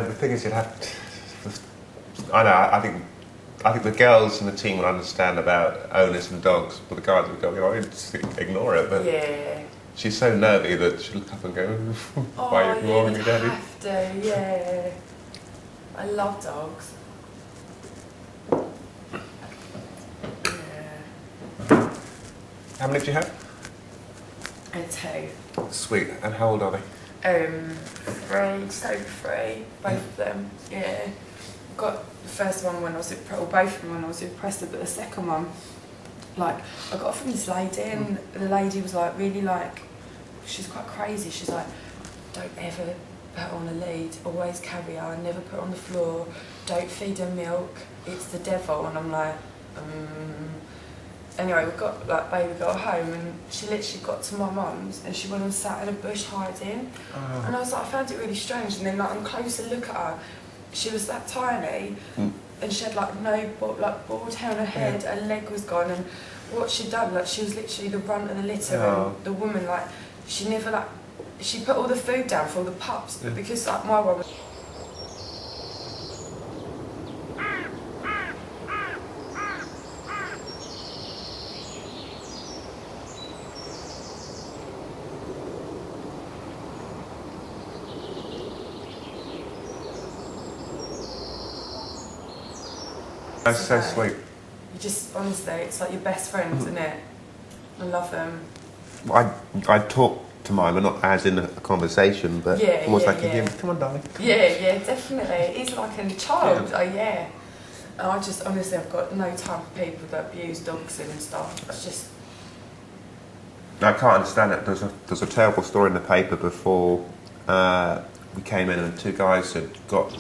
the thing is, you'd have. I know. I think the girls in the team will understand about owners and dogs, but the guys would go, just ignore it. But yeah. She's so nervy that she'll look up and go, "Why are you ignoring me, Daddy?" Have to, yeah. I love dogs. Yeah. How many do you have? I had 2. Sweet. And how old are they? 3, just over 3, both of them. Yeah. Got the first one when I was both of them when I was impressed, but the second one, like, I got it from this lady, and the lady was like, really like, she's quite crazy. She's like, don't ever put her on a lead, always carry her, never put her on the floor, don't feed her milk, it's the devil. And I'm like, Anyway, we got home, and she literally got to my mum's, and she went and sat in a bush hiding. Oh. And I was like, I found it really strange. And then, like, on closer look at her, she was that tiny, and she had no bald hair on her head. Her leg was gone, and what she'd done, like, she was literally the runt of the litter. And the woman, like, she never she put all the food down for all the pups because like my one was. That's so sweet. You just, honestly, it's like your best friends, isn't it? I love them. I talk to mine, but not as in a conversation, but almost like a game. Come on, darling. Yeah, definitely. He's like a child. Oh, yeah. And I just, honestly, I've got no time for people that abuse dogs and stuff. It's just... I can't understand it. There's a terrible story in the paper before we came in, and 2 guys had got...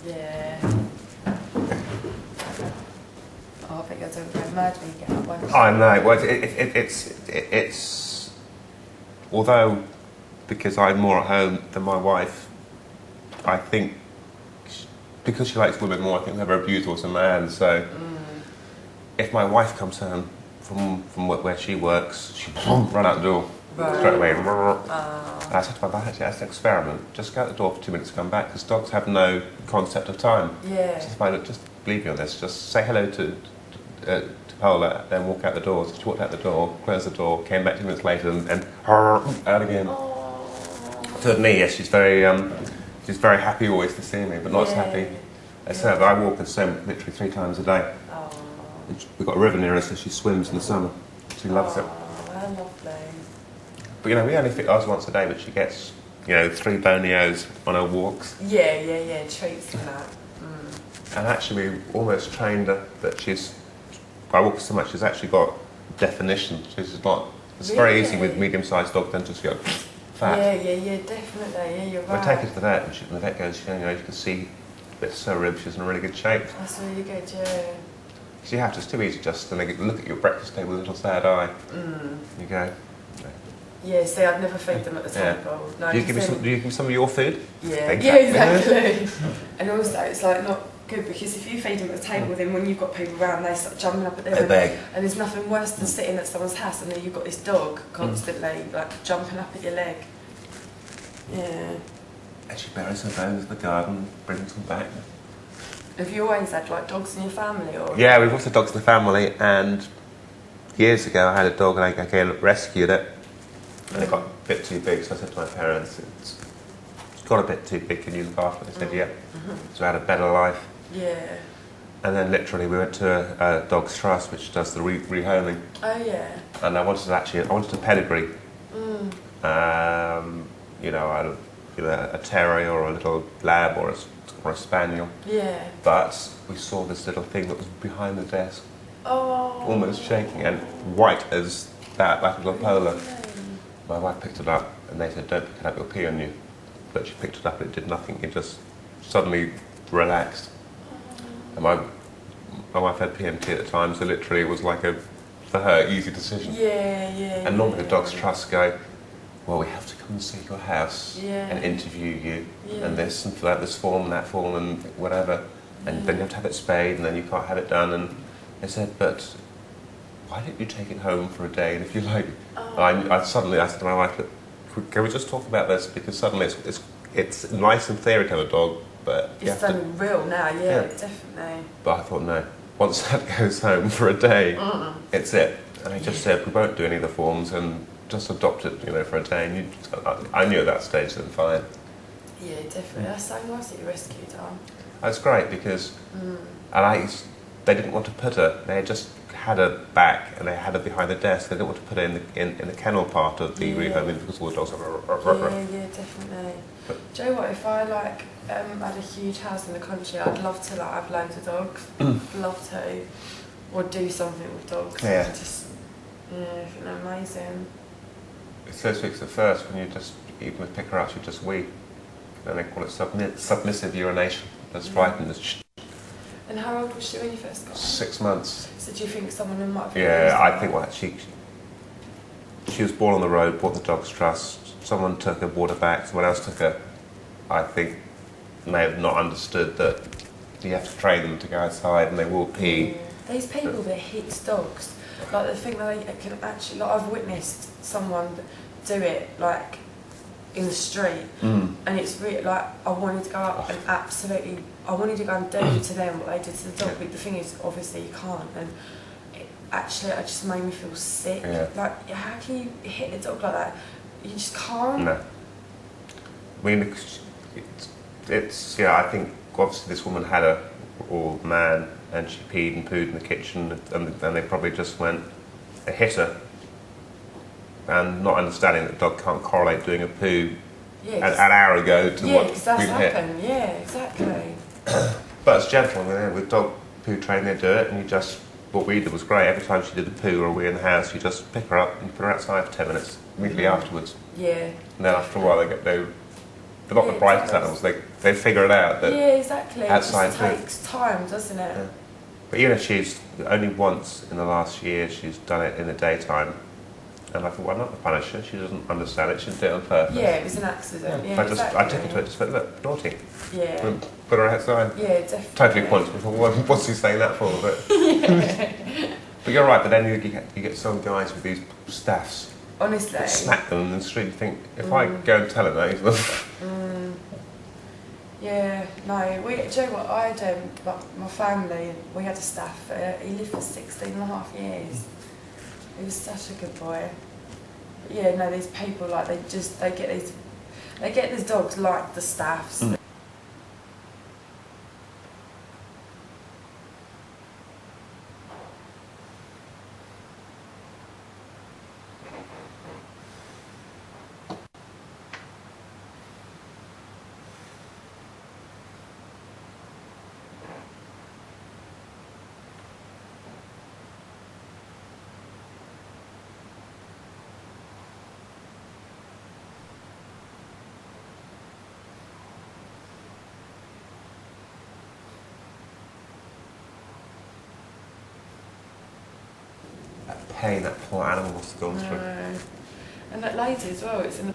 Yeah. Oh, I think you're doing very mad when you get up one. I know. Well, it's although because I'm more at home than my wife, I think because she likes women more, I think her abuser was a man. So if my wife comes home from where she works, she run out the door straight away. And I said to my wife, actually, that's an experiment. Just go out the door for 2 minutes, come back, because dogs have no concept of time. Yeah. Just believe me on this. Just say hello to Paola, then walk out the door. So she walked out the door, closed the door, came back 2 minutes later, and out again. Aww. To me, yes, she's very happy always to see me, but not as happy as her. But I walk her swim literally 3 times a day. We've got a river near us, so she swims in the summer. She loves it. How lovely. But we only feed ours once a day, but she gets 3 bonios on her walks. Yeah, treats and that. And actually, we almost trained her that I walk her so much, she's actually got definition. She's not. It's very easy with medium-sized dogs then just go fat. Yeah, definitely. Yeah, you're right. I take her to the vet, and the vet goes, you can see bits of her ribs. She's in really good shape. That's really good, yeah. Because you have to, it's too easy just to look at your breakfast table with a little sad eye. You go. Yeah, see, I'd never feed them at the table. No, do you give me some of your food? Yeah, exactly. And also, it's like not good because if you feed them at the table, then when you've got people around, they start jumping up at them. And there's nothing worse than sitting at someone's house and then you've got this dog constantly jumping up at your leg. Yeah. And she buries her bones in the garden, brings them back. Have you always had dogs in your family, or? Yeah, we've also dogs in the family, and years ago, I had a dog and I again rescued it, and it got a bit too big. So I said to my parents, "It's got a bit too big. Can you look after it?" They said, "Yeah." So I had a better life. Yeah. And then literally we went to a Dogs Trust, which does the rehoming. Oh yeah. And I wanted a pedigree. You know, a terrier or a little lab or a spaniel. Yeah. But we saw this little thing that was behind the desk, Oh. almost shaking, and white as that, like a little polar. Really? My wife picked it up, and they said, "Don't pick it up, it'll pee on you." But she picked it up, and it did nothing. It just suddenly relaxed. And my wife had PMT at the time, so literally it was like for her, easy decision. Yeah. And normally the Dogs Trust go, "Well, we have to come and see your house Yeah. and interview you, Yeah. and this and fill out this form and that form and whatever, and then you have to have it spayed, and then you can't have it done." And they said, "But why don't you take it home for a day? And if you like," I suddenly asked my wife, "Can we just talk about this? Because suddenly it's nice in theory to have a dog, but you It's have to." done real now, yeah, definitely. But I thought, no. Once that goes home for a day, it's it. And I just said, "We won't do any of the forms and just adopt it, for a day." And I knew at that stage then fine. Yeah, definitely. That's so nice that you rescued her. That's great because they didn't want to put her. They had just had her back and they had her behind the desk. They didn't want to put her in the kennel part of the rehoming because all the dogs are. Yeah, definitely. Do you know what? If I had a huge house in the country, I'd love to have loads of dogs. Love to, or do something with dogs. Yeah. I think they're amazing. It's so sweet at first when even with pick her up, you just weep. And they call it submissive urination. That's frightened. And how old was she when you first got her? 6 months. So do you think someone might have Yeah, I think she was born on the road, bought the Dogs Trust. Someone took her, brought her back. Someone else took her. I think may have not understood that you have to train them to go outside and they will pee. Yeah. These people that hit dogs, like the thing that they can actually, I've witnessed someone do it in the street, and it's really I wanted to go up and I wanted to go and do to them what they did to the dog, but the thing is, obviously you can't, and it just made me feel sick. Yeah. How can you hit a dog like that? You just can't. No. I mean, I think obviously this woman had a old man and she peed and pooed in the kitchen, and then they probably just they hit her. And not understanding that dog can't correlate doing a poo an hour ago to what because that's we've hit. happened. Yeah, exactly. But it's gentle. With dog poo training, they do it, and what we did was great. Every time she did the poo or we were in the house, you just pick her up and put her outside for 10 minutes immediately afterwards. Yeah. And then after a while, they're not the brightest animals. They figure it out. That exactly. outside it just takes time, doesn't it? Yeah. But she's only once in the last year she's done it in the daytime. And I thought, well, not to punish her. She doesn't understand it. She didn't do it on purpose. Yeah, it was an accident. Yeah, I took her to it. Just went, look, naughty. Yeah. And put her outside. Yeah, definitely. Totally pointless. What's he saying that for? But you're right. But then you get some guys with these staffs. Honestly. That smack them in the street. You think, if I go and tell him that, he's Yeah, no. Do you know what? I had my family. We had a staff. He lived for 16 and a half years. He was such a good boy. But yeah, no, these people they get these dogs like the staffs. that pain that poor animal must have gone through. And that lady as well. It's in the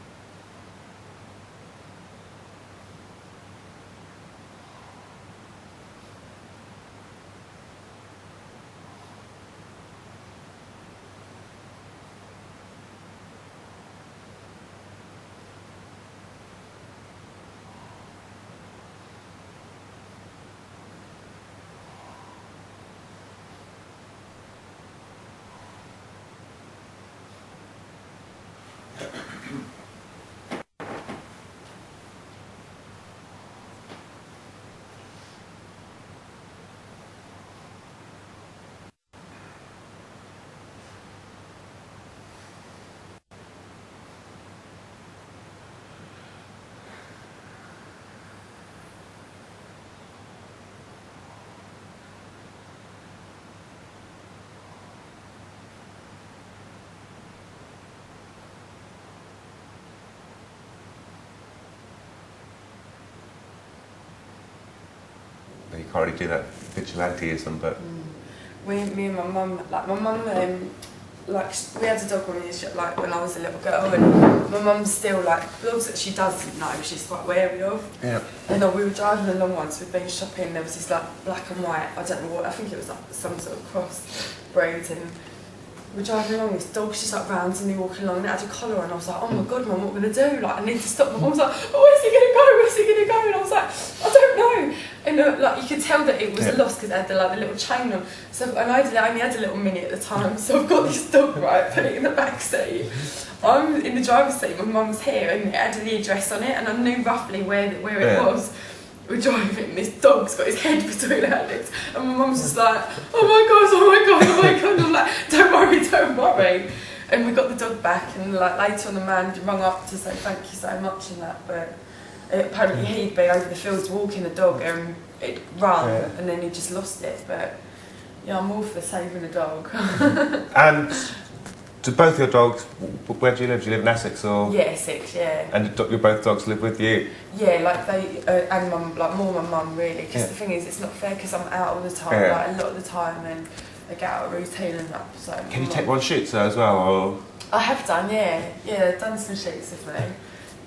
can't really do that vigilanteism, but Me and my mum, like my mum, like we had a dog when we was like when I was a little girl, and my mum's still like dogs that she doesn't know, she's quite wary of. yeah. And we were driving along once, we'd been shopping, there was this like black and white, I don't know what, I think it was like some sort of cross breed, and we're driving along, this dog's just like randomly walking along, and it had a collar on, and I was like, oh my god, Mum, what are we going to do? Like, I need to stop. My mum was like, oh, where's he going to go? Where's he going to go? And I was like, I don't know. And like, you could tell that it was lost because it had the little chain on. So, and I only had a little mini at the time, so I've got this dog, right, put it in the back seat. I'm in the driver's seat, my mum's here, and it had the address on it, and I knew roughly where it was. We're driving, and this dog's got his head between our legs, and my mum's just like, oh my god, oh my god, oh my god, and I'm like, don't worry. And we got the dog back, and like later on the man rung up to say thank you so much and that, but apparently he'd been over the fields walking the dog and it ran, and then he just lost it, but yeah, I'm all for saving a dog. And do both your dogs, where do you live? Do you live in Essex or? Yeah, Essex, yeah. And your both dogs live with you? Yeah, like they, and mum, like more my mum really, because the thing is, it's not fair because I'm out all the time, like a lot of the time, and I get out of routine and that, so. Can you take one shoots as well, or? I have done, yeah, done some shoots with me,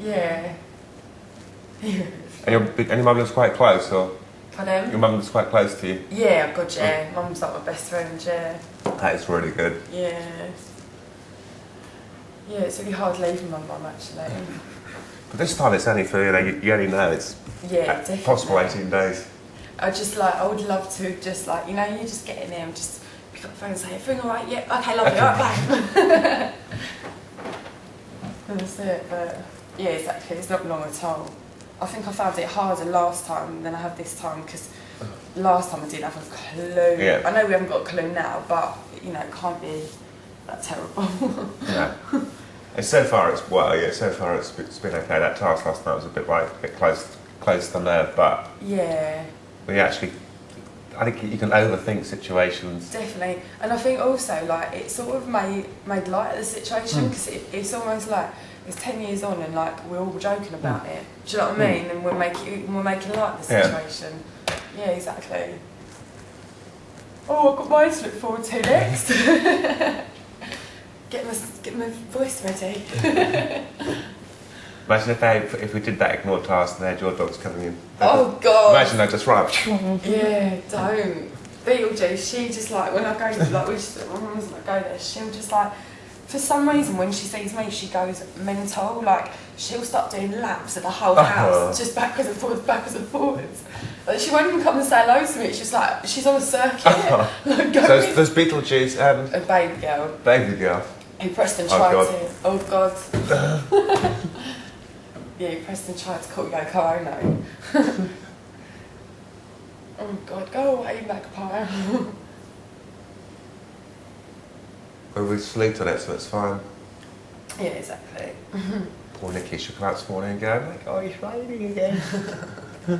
yeah. And your mum lives quite close, or? Pardon? Your mum lives quite close to you? Yeah, God, yeah, mum's like my best friend, yeah. That is really good. Yeah. Yeah, it's really hard leaving my mum actually. But this time it's only for, you only know it's possible 18 days. I would love to just like, you just get in there and just pick up the phone and say, everything alright? Yeah, okay, lovely, alright, bye. That's it, but yeah, exactly, it's not long at all. I think I found it harder last time than I have this time, because last time I didn't have a clue. Yeah. I know we haven't got a clue now, but it can't be that terrible. Yeah. And so far it's been okay. That task last night was a bit close to the nerve, but yeah. We actually, I think you can overthink situations. Definitely, and I think also like it sort of made light of the situation, because it's almost like it's 10 years on and like we're all joking about it. Do you know what I mean? And we're making light of the situation. Yeah, exactly. Oh, I've got mine to look forward to next. Get my voice ready. Imagine if we did that ignored task and they had your dogs coming in. Oh God! Imagine they just run up. Yeah, don't. Beetlejuice, she just like, when I go, like, my mum's like, go there, she'll just like, for some reason when she sees me, she goes mental, like, she'll start doing laps of the whole house, just backwards and forwards. Like, she won't even come and say hello to me, it's just like, she's on a circuit. Like, so there's Beetlejuice and... A baby girl. Baby girl. Who Preston tried to... Oh God. Yeah, Preston tried to call Yoko Ono. Oh God, go away, magpie. Well, we slept on it, so it's fine. Yeah, exactly. Poor Nikki should come out this morning and go, like, oh, it's raining again. Do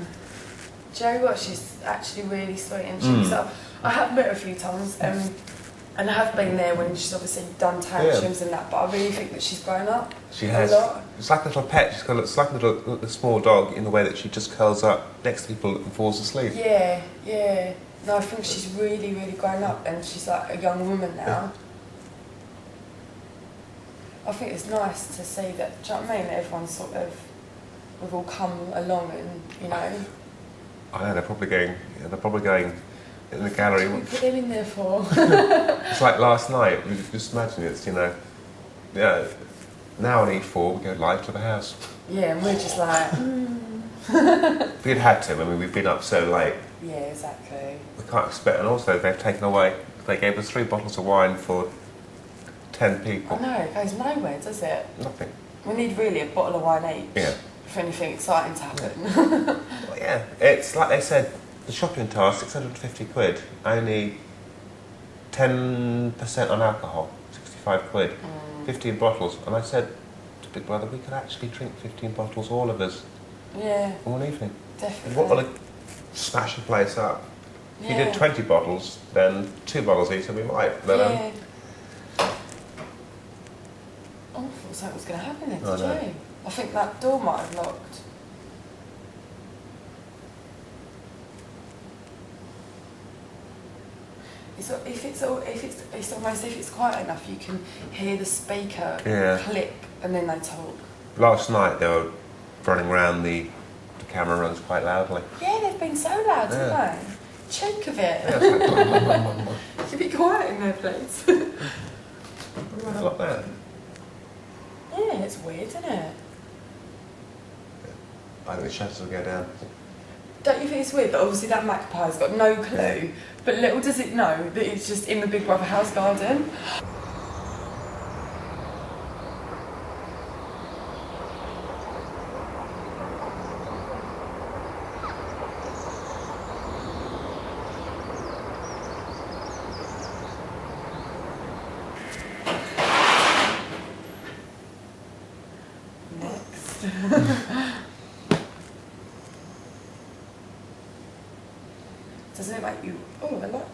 you know what? She's actually really sweet, and she's I have met her a few times, and I have been there when she's obviously done tantrums and that, but I really think that she's grown up. She has. A lot. It's like a little pet. It's like a small dog in the way that she just curls up next to people and falls asleep. Yeah, yeah. No, I think she's really, really grown up, and she's like a young woman now. I think it's nice to see that, do you know what I mean? Everyone's sort of, we've all come along and, I know, they're probably going in the gallery. What did we put them in there for? It's like last night, just imagine it's, now on E4 we go live to the house. Yeah, and we're just like, We'd had to, I mean, we've been up so late. Yeah, exactly. We can't expect, and also they've taken away, they gave us 3 bottles of wine for 10 people. I know, it goes nowhere, does it? Nothing. We need really a bottle of wine each. Yeah. For anything exciting to happen. Well, yeah, it's like they said, the shopping task, 650 quid, only 10% on alcohol, 65 quid, 15 bottles. And I said to Big Brother, we could actually drink 15 bottles, all of us, yeah. in one evening. Definitely. What would smash the place up? If you did 20 bottles, then 2 bottles each, and we might. But, yeah. I thought something was going to happen then, did you? I think that door might have locked. It's almost if it's quiet enough, you can hear the speaker Yeah. click, and then they talk. Last night they were running around the camera runs quite loudly. Yeah, they've been so loud, Yeah. haven't they? Cheek of it. Should be quiet in their place. I like that. Yeah, it's weird, isn't it? I think the shutters will go down. Don't you think it's weird that obviously that magpie's got no clue, but little does it know that it's just in the Big Brother house garden? Next. Doesn't it make you... Oh, a lot.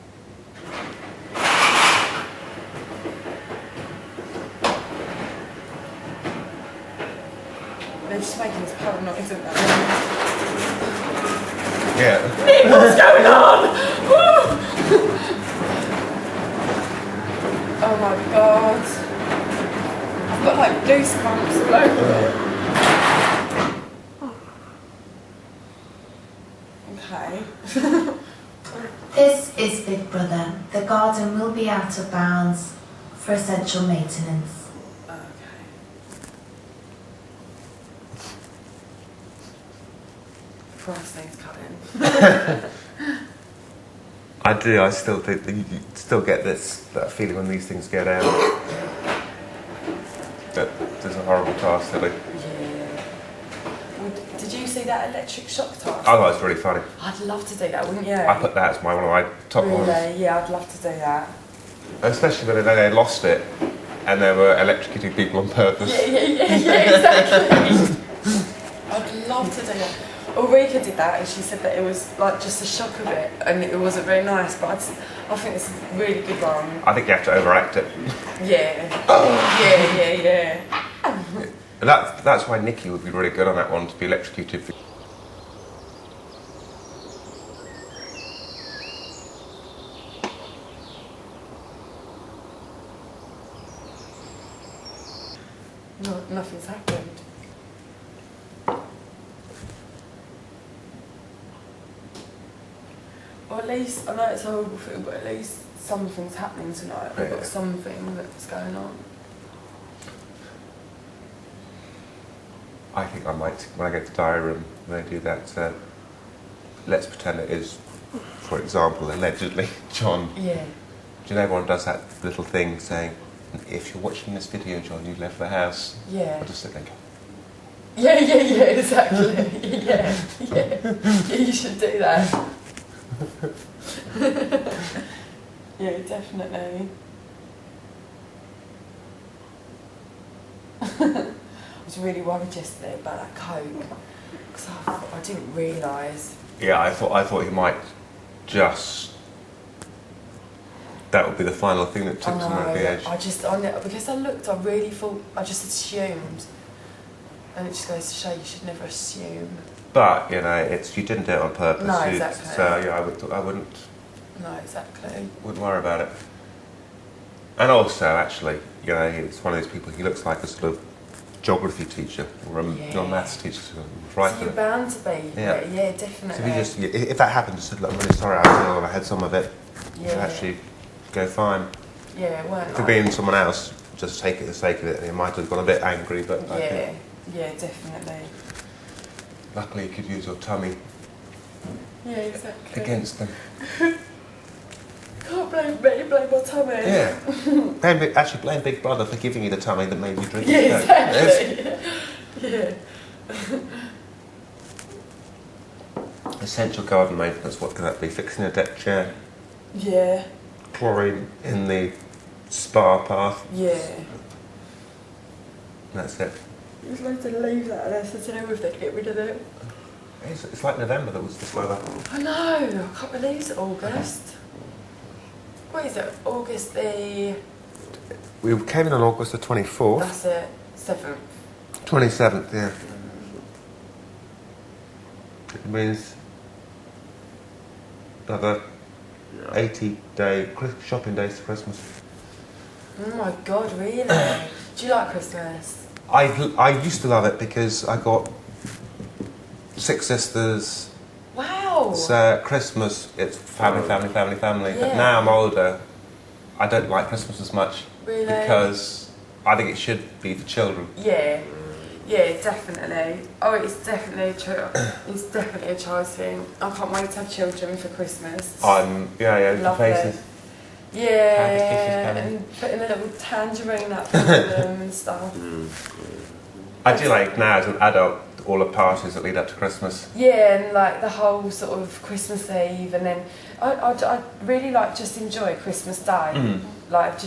They're just making us paranoid, isn't they? Yeah. Nick, what's going on? Oh my god. I've got like goosebumps all over me. Okay. This is Big Brother. The garden will be out of bounds for essential maintenance. Okay. Frosting's cutting. I do. I still think that you still get that feeling when these things go down. That there's a horrible task to do. Yeah. Well, did you see that electric shock task? I thought it was really funny. I'd love to do that, wouldn't you? I put that as one of my top ones. Really? Yeah, I'd love to do that. Especially when they lost it and they were electrocuting people on purpose. Yeah, exactly. I'd love to do that. Ulrika did that, and she said that it was like just a shock of it, and it wasn't very nice. But I think it's a really good one. I think you have to overact it. Yeah. Yeah. And that's why Nikki would be really good on that one, to be electrocuted. No, nothing's happened. Or at least, I know it's a horrible thing, but at least something's happening tonight. We've got something that's going on. I think I might, when I get to the diary room, when they do that, let's pretend it is, for example, allegedly, John. Yeah. Do you know everyone does that little thing saying, if you're watching this video, John, you left the house. Yeah. I'll just sit there and go, Yeah, exactly. Yeah, you should do that. Yeah, definitely. I was really worried yesterday about that coke because I didn't realise. yeah, I thought he might just, that would be the final thing that tips him over the edge. Because I looked, I really thought, I just assumed. And it just goes to show you should never assume. But, you know, you didn't do it on purpose. No, exactly. So, yeah, I wouldn't No, exactly. worry about it. And also, actually, you know, it's one of those people, he looks like a sort of geography teacher or a maths teacher. Right, So you're bound to be. Yeah, definitely. So if that happened, just said, look, I'm really sorry, I had some of it. Yeah. It'd actually go fine. Yeah, weren't If it'd been someone else, just take it for the sake of it, and he might have got a bit angry, but I think Yeah, definitely. luckily you could use your tummy Yeah, exactly. against them. Can't blame me, blame my tummy. Yeah. Actually, blame Big Brother for giving you the tummy that made you drink Yeah, it. exactly. Yeah. Essential garden maintenance, what can that be? Fixing a deck chair, Yeah. chlorine in the spa path, Yeah. that's it. There's loads of leaves out there, so I don't know if they can get rid of them. It's like November that was this weather. I know, I can't believe it's August. What is it? August the... We came in on August the 24th. That's it. 7th. 27th, yeah. It means another 80-day shopping days to Christmas. Oh my God, really? Do you like Christmas? I used to love it because I got 6 sisters. Wow. So Christmas, it's family. But Yeah. now I'm older, I don't like Christmas as much. Really? Because I think it should be for children. Yeah. Yeah, definitely. Oh, it's definitely it's definitely a child's thing. I can't wait to have children for Christmas. Yeah, the Love faces. it. Yeah, Candy kisses coming. and putting a little tangerine up for them and stuff. I do like now as an adult all the parties that lead up to Christmas. Yeah, and like the whole sort of Christmas Eve, and then I really like just enjoy Christmas Day. Like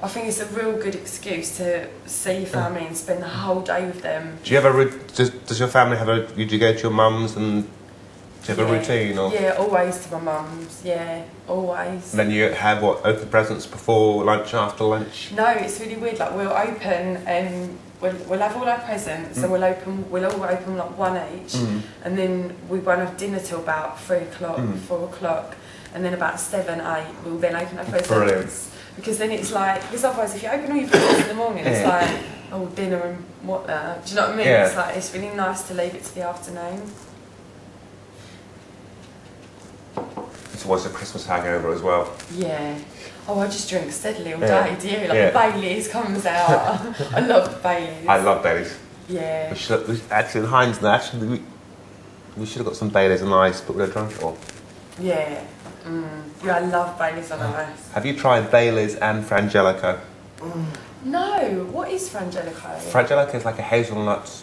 I think it's a real good excuse to see your family and spend the whole day with them. Do you ever does your family have do you go to your mum's and do you have a routine or? Yeah, always to my mum's. Yeah, always. And then you have open presents before lunch, after lunch. No, it's really weird. Like we'll open and we'll have all our presents, and we'll all open like one each, and then we won't have dinner till about 3 o'clock, 4 o'clock, and then about 7, 8 we'll then open our presents. Brilliant. Because then it's like, because otherwise if you open all your presents in the morning, it's like, oh, dinner and what that. Do you know what I mean? Yeah. It's like, it's really nice to leave it to the afternoon. It's always a Christmas hangover as well. Yeah. Oh, I just drink steadily all Yeah. day, do you? Like the Baileys comes out. I love the Baileys. I love Baileys. Yeah. Actually, in hindsight, we should have got some Baileys on ice, but we don't drink it all. Yeah. Yeah, I love Baileys on ice. Have you tried Baileys and Frangelico? No, what is Frangelico? Frangelico is like a hazelnut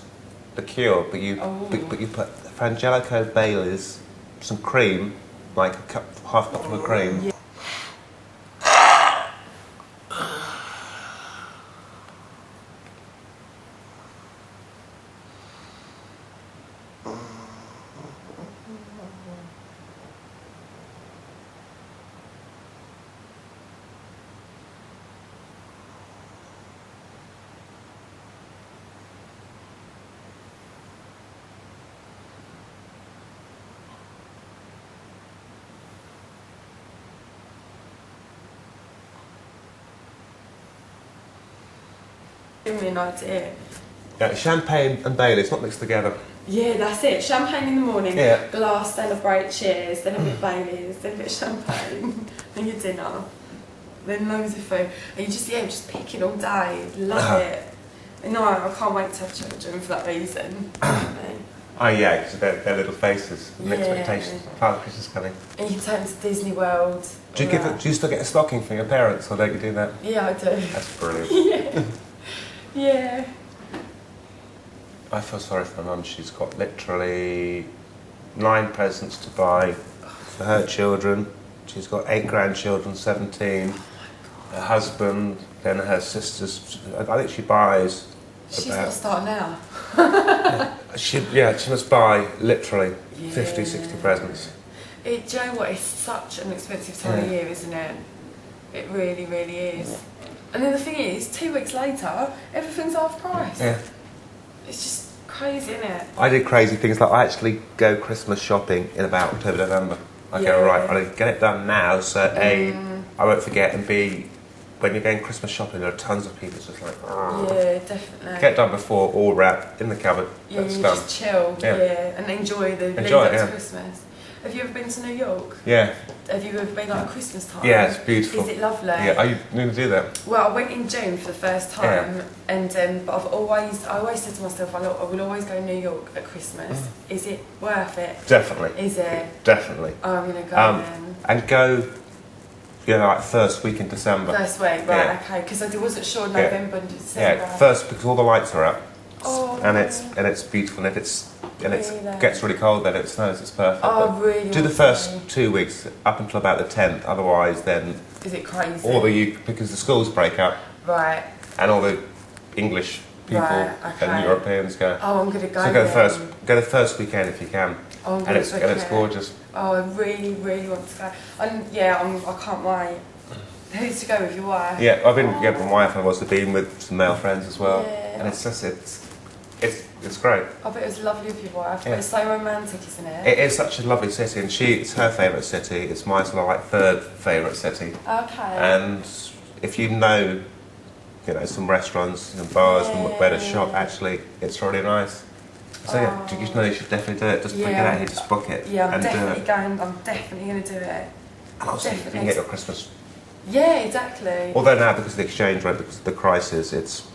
liqueur, but you put Frangelico Baileys, some cream, like half a cup of cream. Yeah. Give me an idea. Yeah, champagne and Baileys, not mixed together. Yeah, that's it. Champagne in the morning, Yeah. glass, celebrate, cheers, then a bit of Baileys, then a bit of champagne, then your dinner, then loads of food. And you just picking all day. Love it. No, I can't wait to have children for that reason. Oh yeah, because their little faces and Yeah. expectations. Father Christmas coming. And you can take them to Disney World. Do you all that. do you still get a stocking for your parents, or don't you do that? Yeah, I do. That's brilliant. Yeah. I feel sorry for my mum. She's got literally 9 presents to buy for her children. She's got 8 grandchildren, 17. Her husband, then her sisters. I think she buys. She's got to start now. She must buy literally Yeah. 50, 60 presents. Do you know what? It's such an expensive time of Yeah. year, isn't it? It really, really is. And then the thing is, 2 weeks later, everything's half price. Yeah. It's just crazy, isn't it? I do crazy things like I actually go Christmas shopping in about October, November. I go, Yeah. right, I'll get it done now so A, I won't forget, and B, when you're going Christmas shopping, there are tons of people. It's just like, Yeah, definitely. get it done before, all wrapped in the cupboard. Yeah, That's you done. just chill, Yeah. and enjoy the lead Enjoy up it, to yeah. Christmas. Have you ever been to New York? Yeah, Have you ever been like at Christmas time? yeah, it's beautiful. Is it lovely? Yeah, are you going to do that? Well, I went in June for the first time, and but I always said to myself, I will always go to New York at Christmas. Is it worth it? Definitely. Is it? Definitely. Oh, I'm gonna go then. And go, like first week in December. First week, right? Yeah. Okay, because I wasn't sure Yeah. November and December. Yeah, first because all the lights are up. Oh, And it's beautiful, and if it Really? gets really cold, then it snows. It's perfect. Oh, But really do the want first to. 2 weeks up until about the 10th. Otherwise, then Is it crazy? because the schools break up Right. and all the English people Right, okay. and Europeans go. Oh, I'm gonna go. So go then. the first weekend if you can, Oh, I'm and gonna it's book it. gorgeous. Oh, I really, really want to go. And yeah, I can't wait. Who's to go with your wife? Yeah, I've been with my wife, and I've also been with some male friends as well, Yeah. and it's It's great. I bet it was lovely with your wife. But it's so romantic, isn't it? It is such a lovely city, and it's her favourite city. It's my sort of like third favourite city. Okay. And if you know, some restaurants and bars and where to shop, actually, it's really nice. So you should definitely do it. Just get out here, just book it. Yeah, I'm and definitely do it. going. I'm definitely going to do it. And also, you can get your Christmas. Yeah, exactly. Although now, because of the exchange rate, because of the crisis, it's.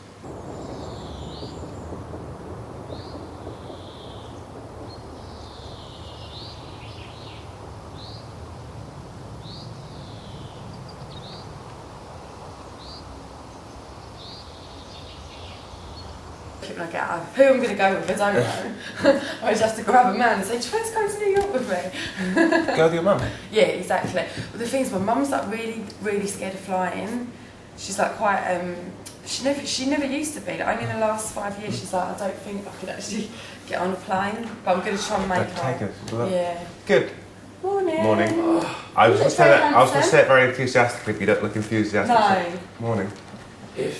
When I get out, who I'm going to go with, I don't know. I just have to grab a man and say, "Do you want to go to New York with me?" Go with your mum. Yeah, exactly. But the thing is, my mum's like really, really scared of flying. She's like quite. She never used to be. Like, only in the last 5 years, she's like, I don't think I could actually get on a plane. But I'm going to try and make Take her. it. Yeah. Good. Morning. Morning. I was going to say it very enthusiastically, but you don't look enthusiastic. No. Morning. You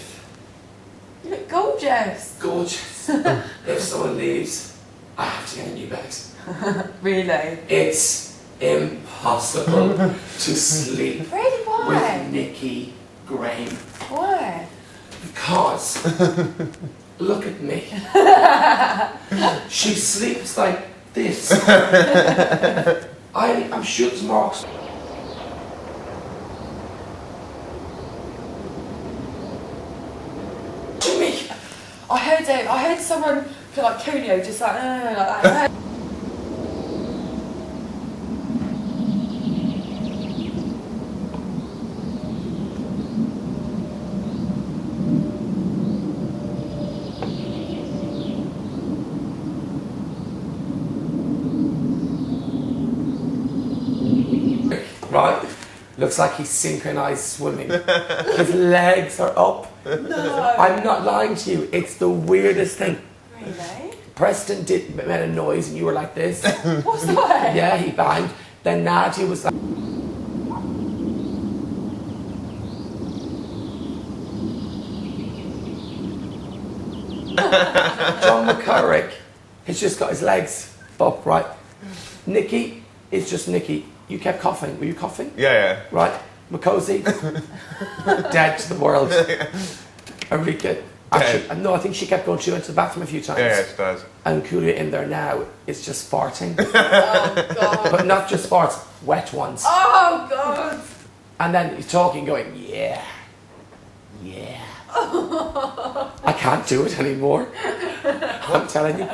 look gorgeous. Gorgeous. If someone leaves, I have to get a new bed. Really? It's impossible to sleep Really? Why? with Nikki Graham. Why? Because, look at me. She sleeps like this. I'm sure there's marks. To me. I heard someone feel like Coolio just like that. Right? Looks like he's synchronized swimming. His legs are up. No. I'm not lying to you. It's the weirdest thing. Really? Preston made a noise and you were like this. What's that? Yeah, he banged. Then Nadia was like. John McCurrick has just got his legs up, right? Nikki is just Nikki. You kept coughing. Were you coughing? Yeah. Right. Makosi, dead to the world. Erika, actually, no, I think she kept going. She went to the bathroom a few times. Yeah, she does. And Coolio in there now is just farting. Oh God. But not just farts, wet ones. Oh God. And then he's talking, going, yeah. I can't do it anymore. I'm telling you.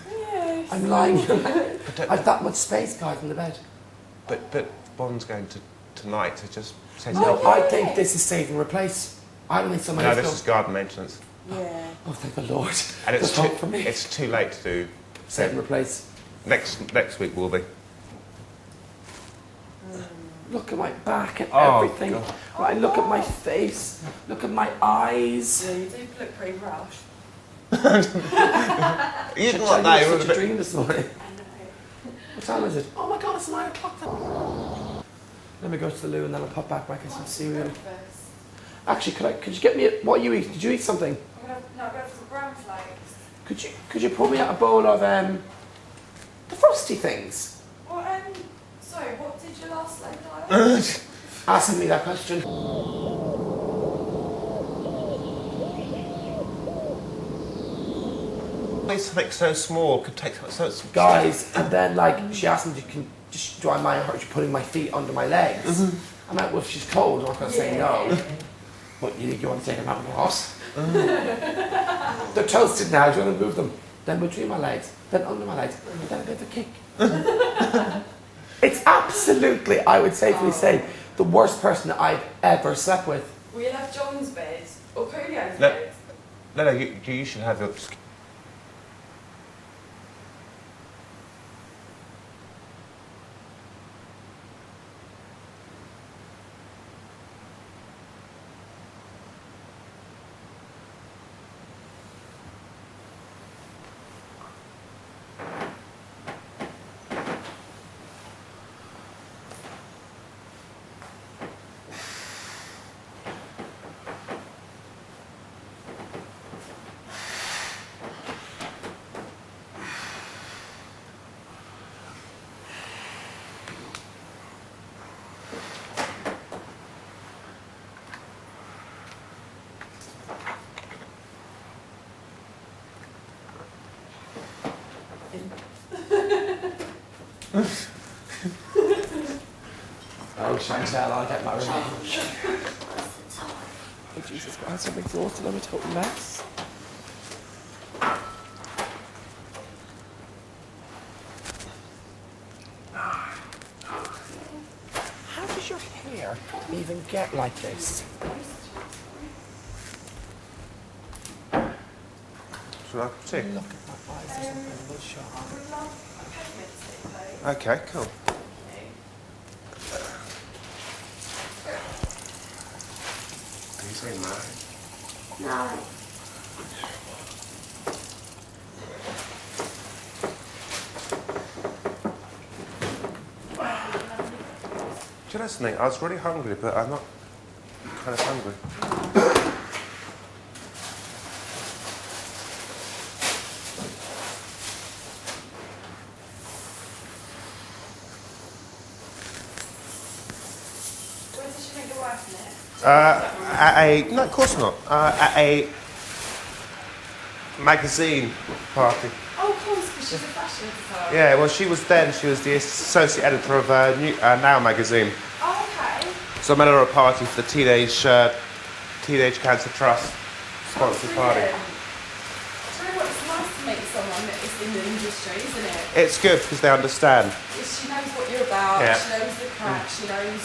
Yes. I'm lying. I've that much space, guys, in the bed. But Bond's going to tonight to just say No, yeah. I think this is save and replace. I don't think someone No, else this will. is garden maintenance. Yeah. Oh, thank the Lord. And it's There's hope for me. it's too late to do. Save and replace. Next week will be. Look at my back and Oh, everything. God. Right, look at my face. Look at my eyes. Yeah, you do look pretty rough. You didn't I want that. had It was such a a bit. dream this morning. I know. What time is it? Oh my God, it's 9 o'clock. Let me go to the loo and then I'll pop back and get some cereal. Breakfast. Actually, could you get me what you eat? Did you eat something? I'm going for some brown flakes. Could you pull me out a bowl of the frosty things? What? Sorry, what did your last slave die? Asking me that question. Something so small could take so. Guys, and then she asked me, do I mind her putting my feet under my legs? I'm like, well, if she's cold, I'm not going to say no. But you think you want to take them out of the house? They're toasted now, do you want to move them? Then between my legs, then under my legs, and then a bit of a kick. It's absolutely, I would safely say, the worst person I've ever slept with. Will you have John's bed or Coolio's No. bed? No, you should have your. Oh, Chantel, I'll get my revenge. Oh, Jesus Christ, I'm exhausted. I'm a total mess. How does your hair even get like this? Should I see? Look at my eyes, there's nothing but shot. Okay, cool. Are you saying that? No. Do you know something? I was really hungry, but I'm not kind of hungry. Where did she make the wife in it? No, of course not. At a magazine party. Oh, of course, because she's a fashion photographer. Yeah, well, she was the associate editor of Now magazine. Oh, okay. So I met her at a party for the Teenage Cancer Trust sponsored party. Do you know what? It's nice to meet someone that is in the industry, isn't it? It's good because they understand. She knows what you're about, Yeah. she knows the crack, she knows,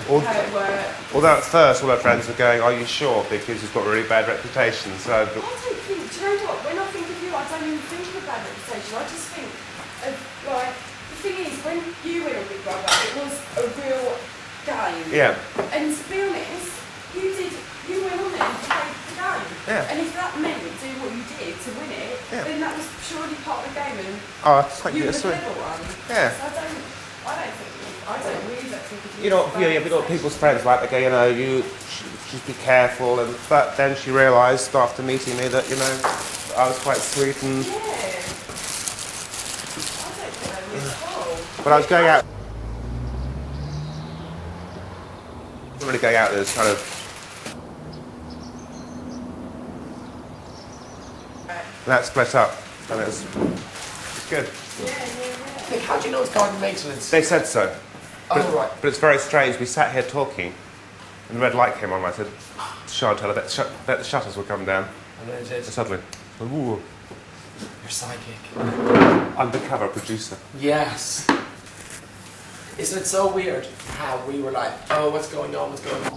Al- how it works. Although at first all her friends were going, "Are you sure?" Because he's got a really bad reputation. So I don't think, do you know what? When I think of you, I don't even think of a bad reputation. I just think of, like, the thing is, when you went on Big Brother, it was a real game. yeah, And to be honest, you went on there and played the game. Yeah. And if that meant do what you did to win it, Yeah. then that was surely part of the game and oh, thank you you. were That's the sweet. clever one. Yeah. So I don't really don't think of you. You know, as a yeah, bad you've got reputation. people's friends like they go, you know, you just be careful, and but then she realised after meeting me that I was quite sweet, and Yeah. I don't think I would at all. but I was going out. Not really going out there, it's kind of. And that split up, and it's good. Nick, how do you know it's garden maintenance? They said so. But, Oh, right. but it's very strange. We sat here talking, and the red light came on. And I said, "Chantal, I bet the shutters will come down." And then it And is. suddenly, ooh, You're psychic. undercover producer. Yes. Isn't it so weird how we were like, oh, what's going on, what's going on?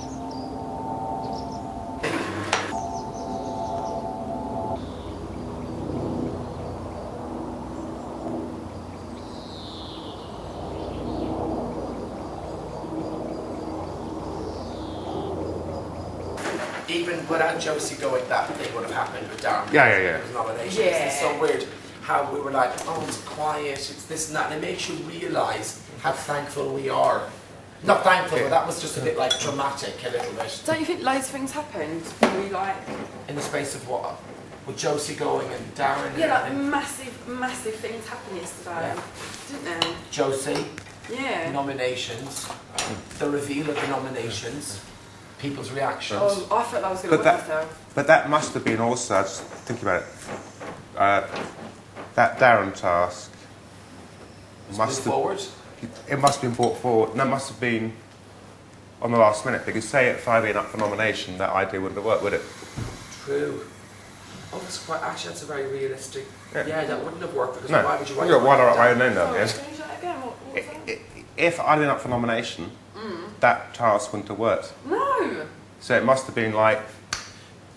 Even without Josie going, that thing would have happened with Darren. Yeah, yeah, yeah. His nominations. Yeah. It's so weird how we were like, oh, it's quiet, it's this and that, and it makes you realise how thankful we are. Not thankful, but that was just a bit like dramatic, a little bit. Don't you think loads of things happened? Really, like, In the space of what? With Josie going and Darren and yeah, like everything. massive things happened yesterday, didn't there? Josie, Yeah. nominations, the reveal of the nominations, people's reactions. Oh, I thought that was going to But work though. But that must have been also, I just thinking about it, that Darren task Move must have, forward. it must have been brought forward, no, it must have been on the last minute, because say at 5 being up for nomination, that idea wouldn't have worked, would it? True. Oh, that's quite, actually that's a very realistic, Yeah. yeah, that wouldn't have worked because No, why would you write yeah, why not write my down? own name down Sorry, the end? can you say that again? What was that? If I'd been up for nomination, that task wouldn't have worked. No! So it must have been like,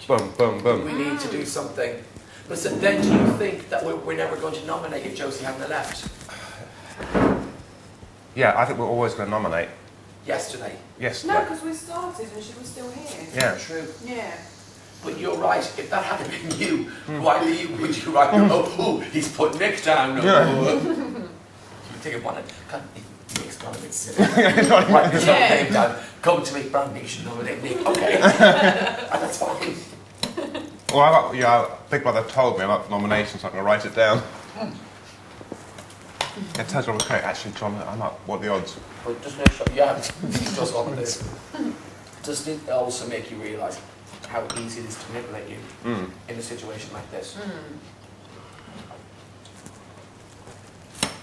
boom, boom, boom. We need to do something. But so then do you think that we're never going to nominate if Josie hadn't left? Yeah, I think we're always going to nominate. Yesterday. Yes. No, because we started and she was still here. Yeah. True. Yeah. But you're right, if that had been you, why would you write, oh, he's put Nick down. You think of one of, God, Nick's gone a bit silly. Write his own name down, come to me, Brand, you should nominate Nick. Okay. And that's fine. Well, Big Brother told me I'm up for nomination, so I'm going to write it down. It turns out, okay, actually, John, I'm up. What are the odds? But doesn't it show, yeah, it does all this. Doesn't it also make you realise how easy it is to manipulate you in a situation like this?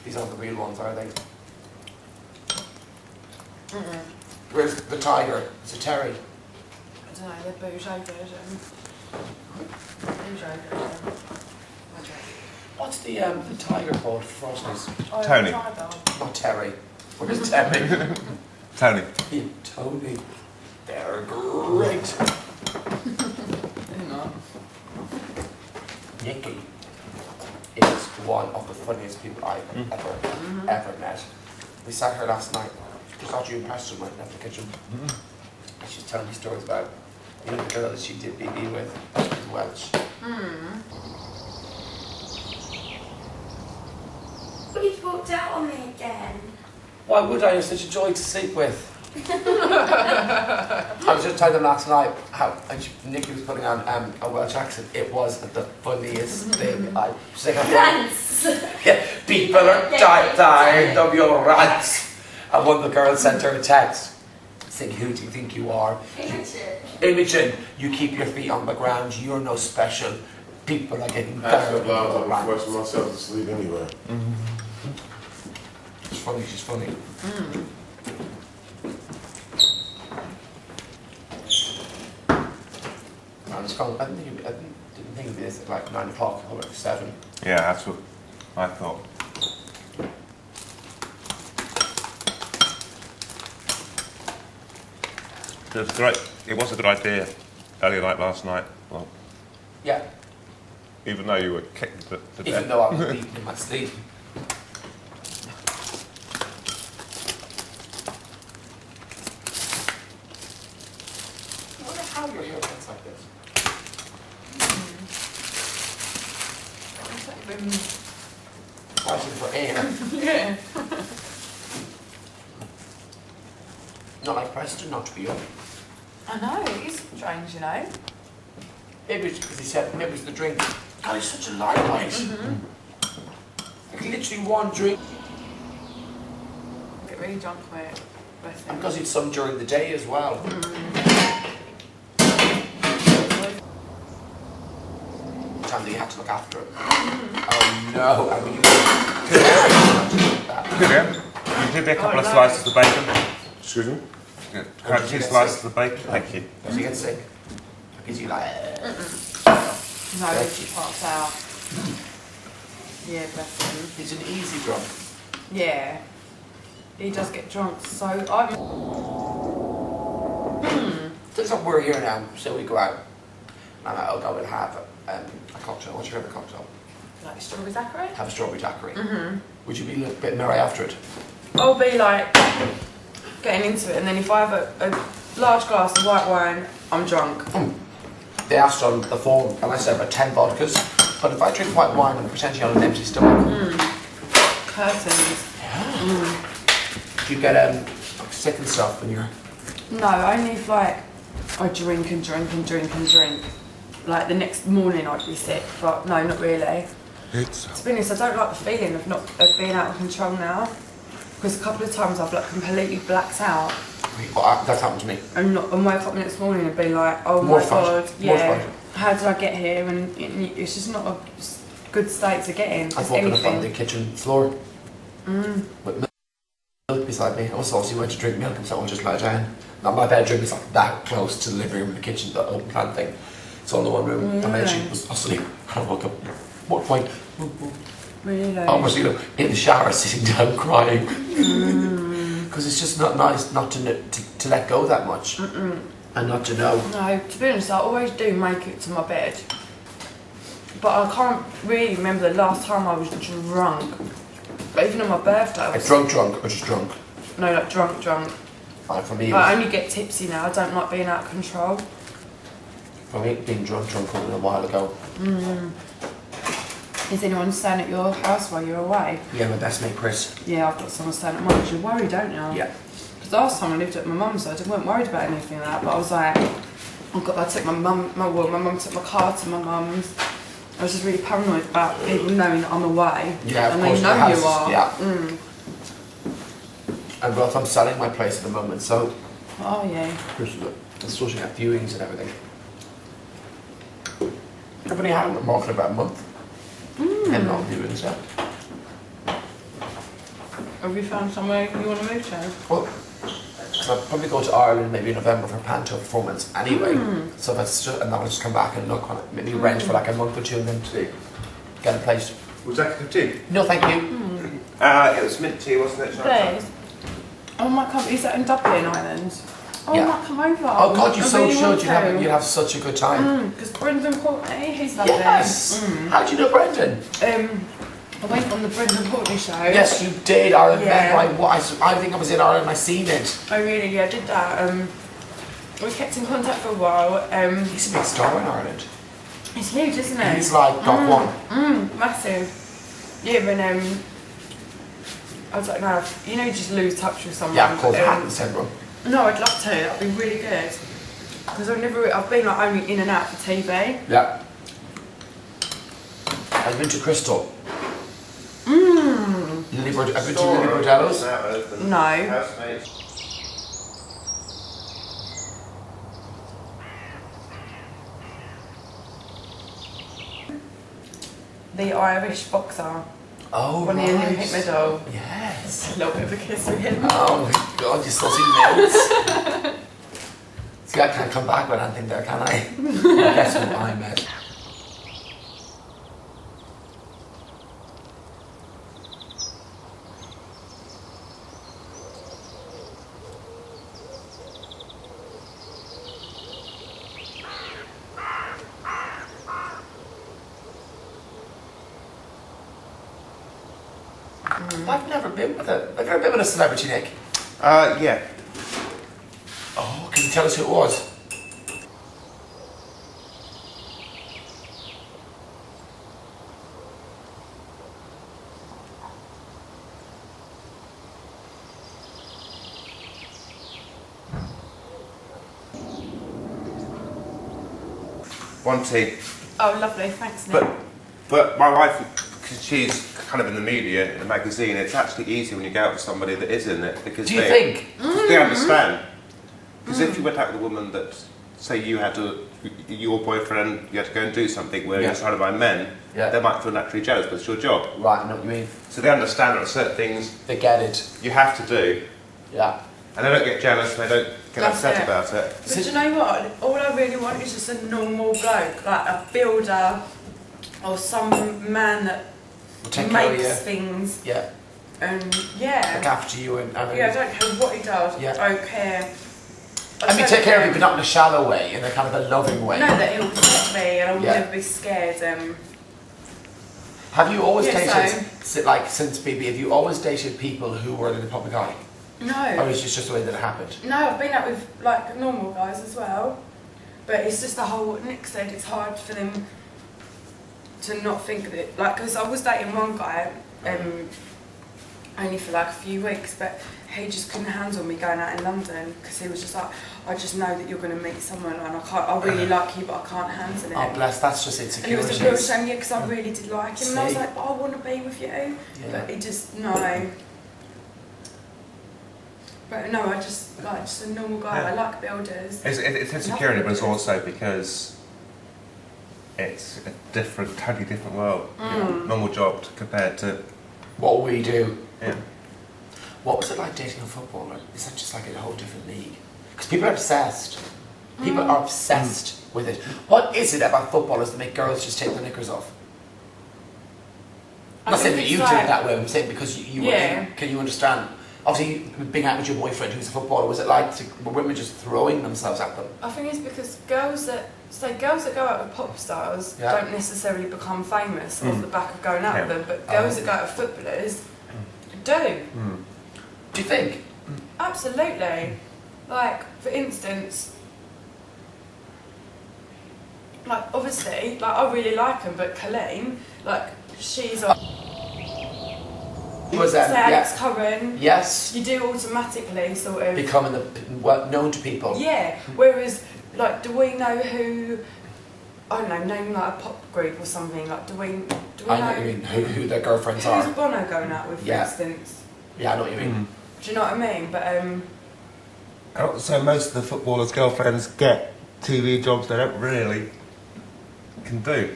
These aren't the real ones, are they? Where's the tiger? It's a Terry. I don't know, they're Bouger version. Bouger version. What's the tiger called for Frosties? Oh, Tony. Not Terry. Where's Terry? Tony. Yeah, Tony. They're great. Hang on. Nikki is one of the funniest people I've ever met. We sat here last night. Just thought you impressed her right in the kitchen. And she's telling me stories about the girl that she did BB with. She's Welsh. You've walked out on me again. Why would I? You're such a joy to sleep with. I was just telling them last night how Nikki was putting on a Welsh accent. It was the funniest thing. She's like, Rants. yeah, people are tired of your rants. And one of the girls sent her a text saying, who do you think you are? Imogen, you keep your feet on the ground. You're no special. People are getting tired of your I'm rants. forcing myself to sleep anyway. She's funny, she's funny. I was calling, I didn't think of this at like 9 o'clock, I went for 7. Yeah, that's what I thought. It was a good idea earlier night last night. Well, Yeah, even though you were kicked to even death. though I was beaten in my sleep. I wonder how your hair gets like this. It's like been... Fighting for air. Yeah. Not like Preston, not to be up. I know, it is strange, you know. Maybe it's because he said, maybe it's the drink. God, he's such a lightweight. Like literally one drink. Get really drunk with it. Bless And him. because it's some during the day as well. The time that you had to look after it. Oh no, I mean, Could you? You give me a couple of slices of bacon. Excuse me? Yeah. Can I have 2 slices of bacon? Thank you. does he get sick? Is he like, No, she passed out. Yeah, bless him. he's an easy drunk. Yeah. He does get drunk, so So we're here now, so we go out. And I'll go and have a cocktail. What's your favourite cocktail? like strawberry daiquiri. Have a strawberry daiquiri. Would you be a little bit merry after it? I'll be like getting into it, and then if I have a large glass of white wine, I'm drunk. They asked on the form, and I said about 10 vodkas. But if I drink white wine and potentially on an empty stomach, Curtains. do you get sick and stuff when you're... No, only if like I drink and drink and drink and drink. Like the next morning I'd be sick, but no, not really. To be honest, I don't like the feeling of being out of control now. Because a couple of times I've like completely blacked out Well, that's happened to me. and wake up the next morning and be like, oh More my god, fight. More yeah, fight. how did I get here? And it's just not a good state to get in. I've It's woken up on the anything. kitchen floor with milk beside me. I also obviously went to drink milk and so I just lie down. Now my bedroom is like that close to the living room and the kitchen, the open plan thing. It's all in the one room. And then she was asleep. And I woke up. What point? Really? Almost, you know, in the shower, sitting down crying. Because it's just not nice not to let go that much and not to know. No, to be honest, I always do make it to my bed. But I can't really remember the last time I was drunk. But even on my birthday, I Like was... drunk or just drunk. No, like drunk. Like for me, it I was, only get tipsy now, I don't like being out of control. for me, being drunk a little while ago. Is anyone staying at your house while you're away? Yeah, my best mate Chris. Yeah, I've got someone staying at mine. You're worried, don't you? Yeah. Because last time I lived at my mum's, I weren't worried about anything like that. But I was like, I took my mum took my car to my mum's. I was just really paranoid about people knowing that I'm away. Yeah, of and course. they know the you house is- are. Yeah. And but I'm selling my place at the moment, so Oh yeah. Chris is sorting out viewings and everything. I've only had them market about a month. And not viewings, yeah. Have you found somewhere you want to move to? Well, so I'll probably go to Ireland maybe in November for a Panto performance anyway. So that's just, and then I'll just come back and look on it, maybe rent for like a month or two and then to get a place. Was that a cup of tea? No, thank you. It was mint tea, wasn't it? Please. Oh my God, is that in Dublin Island? Oh, Yeah. I might come over. Oh God, you I so really want should. to. You'd have such a good time. Because Brendan Courtney, he's lovely. Yes. How do you know Brendan? I went on the Brendan Courtney show. Yes, you did. I remember. Yeah. I think I was in Ireland. I seen it. Oh really? Yeah, I did that. We kept in contact for a while. He's a big star in Ireland. It's huge, isn't it? He's like got one. Massive. Yeah, and I don't know. You know, you just lose touch with someone. Yeah, called Hatton syndrome. No, I'd love to. That'd be really good. Because I've been like only in and out for TV. Yeah. I've been to Crystal. I've been to Lily Bordello's. No. Housemates. The Irish boxer. Oh, Won the Olympic right. medal. Yes. A little bit of a kiss with him. Oh my God, you still see nails. See, I can't come back with anything there, can I? Guess who I met? I've never been with a celebrity, Nick. Yeah. Oh, can you tell us who it was? One tea. Oh, lovely. Thanks, Nick. But my wife, because she's kind of in the media, in the magazine, it's actually easier when you go out with somebody that is in it because Do you think? they understand. Because if you went out with a woman that, say, your boyfriend, you had to go and do something where you're surrounded by men, they might feel naturally jealous, but it's your job. Right, I know what you mean. So they understand there are certain things They get it. you have to do, Yeah. and they don't get jealous, and they don't get That's upset it. about it. But do you know what? All I really want is just a normal bloke, like a builder or some man that We'll take care of makes you. things. Yeah. And Look yeah. after you and Yeah, I don't care what he does. Yeah. I don't care. I mean, take care of you, but not in a shallow way, in a kind of a loving way. No, that he'll protect me and I'll Yeah. never be scared. Have you always Yeah, dated, since BB, have you always dated people who were in the public eye? Or No. is it just the way that it happened? No, I've been out with like normal guys as well. But it's just the whole, what Nick said, it's hard for them to not think of it. Like, because I was dating one guy, only for like a few weeks, but he just couldn't handle me going out in London because he was just like, I just know that you're going to meet someone and I really like you, but I can't handle it. Oh, bless, that's just And it insecurity. was a real shame, yeah, because I really did like him. And I was See? like, oh, I want to be with you. Yeah. But he just, no. But no, I just like just a normal guy. Yeah. I like builders. It's insecurity, but it's also because it's a different, totally different world. Normal job compared to. What we do. Yeah. What was it like dating a footballer? Is that just like a whole different league? Because people are obsessed. People are obsessed with it. What is it about footballers that make girls just take their knickers off? I'm not saying that you did it that way, I'm saying because you were in. Can you understand? Obviously, being out with your boyfriend who's a footballer, was it like were women just throwing themselves at them? I think it's because girls that go out with pop stars don't necessarily become famous off the back of going out with them, but girls that go out with footballers do. Do you think? Absolutely. Like, for instance, like obviously, like I really like him, but Colleen, like she's on. Was that? Say Alex Curran. Yes. You do automatically sort of Becoming known to people. Yeah. Whereas, like, do we know who? I don't know. Name like a pop group or something. Like, do we I know? know what you mean. Who their girlfriends Who's are. Bono going out with, for instance? Yeah, I know what you mean. Do you know what I mean? But So most of the footballers' girlfriends get TV jobs they don't really can do.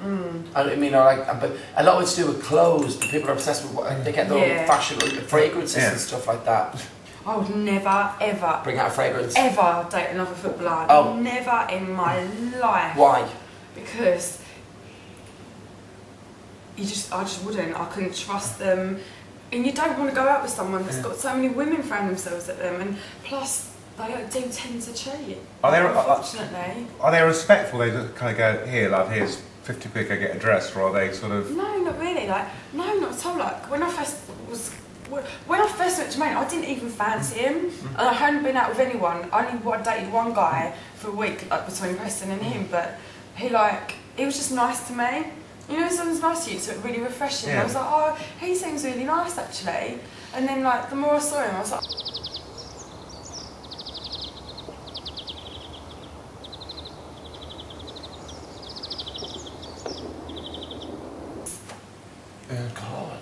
I mean, or like, but a lot of it's to do with clothes. But people are obsessed with what they get their own fashion, fragrances and stuff like that. I would never, ever Bring out a fragrance. ever date another footballer. Oh. Never in my life. Why? Because I just wouldn't. I couldn't trust them. And you don't want to go out with someone that's got so many women throwing themselves at them, and plus they do tend to cheat. Unfortunately. Are they respectful? They just kind of go, here, love, here's 50 quid, go get a dress, or are they sort of? No, not really. Like, no, not at all. Like when I first went to Maine, I didn't even fancy him, and I hadn't been out with anyone. I only dated one guy for a week, like between Preston and him, but he was just nice to me. You know, someone's nice to you, so it's really refreshing. Yeah. I was like, oh, he seems really nice actually. And then like the more I saw him, I was like, God.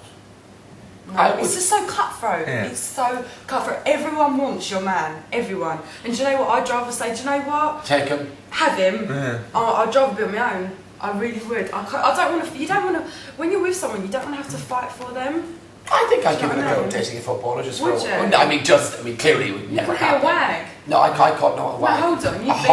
no, it's just so cutthroat. Yeah. It's so cutthroat. Everyone wants your man. Everyone. And do you know what? I'd rather say, do you know what? Take him. Have him. Yeah. I'd rather be on my own. I really would. I don't want to. You don't want to. When you're with someone, you don't want to have to fight for them. I think I'd give it a Do you know what I go mean? dating a footballer just Would for. you? Well, no, I mean, clearly it would You never could be a happen. wag. No, I can't not a wag. No, hold on, you'd a be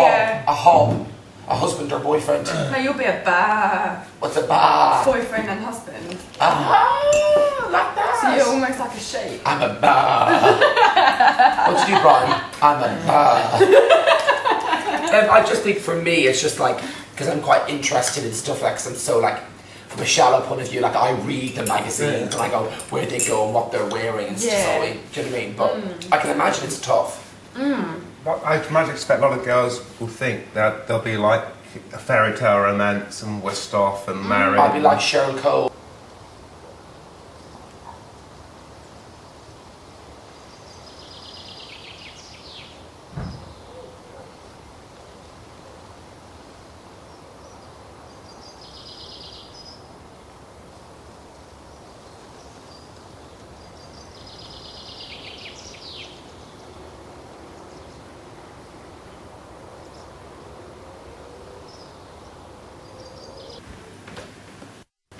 hob, a husband or boyfriend. No, you'll be a bad What's a bar? boyfriend and husband. Ah, like that. So you're almost like a sheep. I'm a bar. What do you do, Brian? I'm a bar. I just think for me, it's just like, because I'm quite interested in stuff like, because I'm so like, from a shallow point of view, like I read the magazines and I go where they go and what they're wearing and stuff. Yeah. Do you know what I mean? But I can imagine it's tough. But I imagine expect a lot of girls will think that they'll be like a fairy tale romance and whisked off and married. I'd be like Cheryl Cole.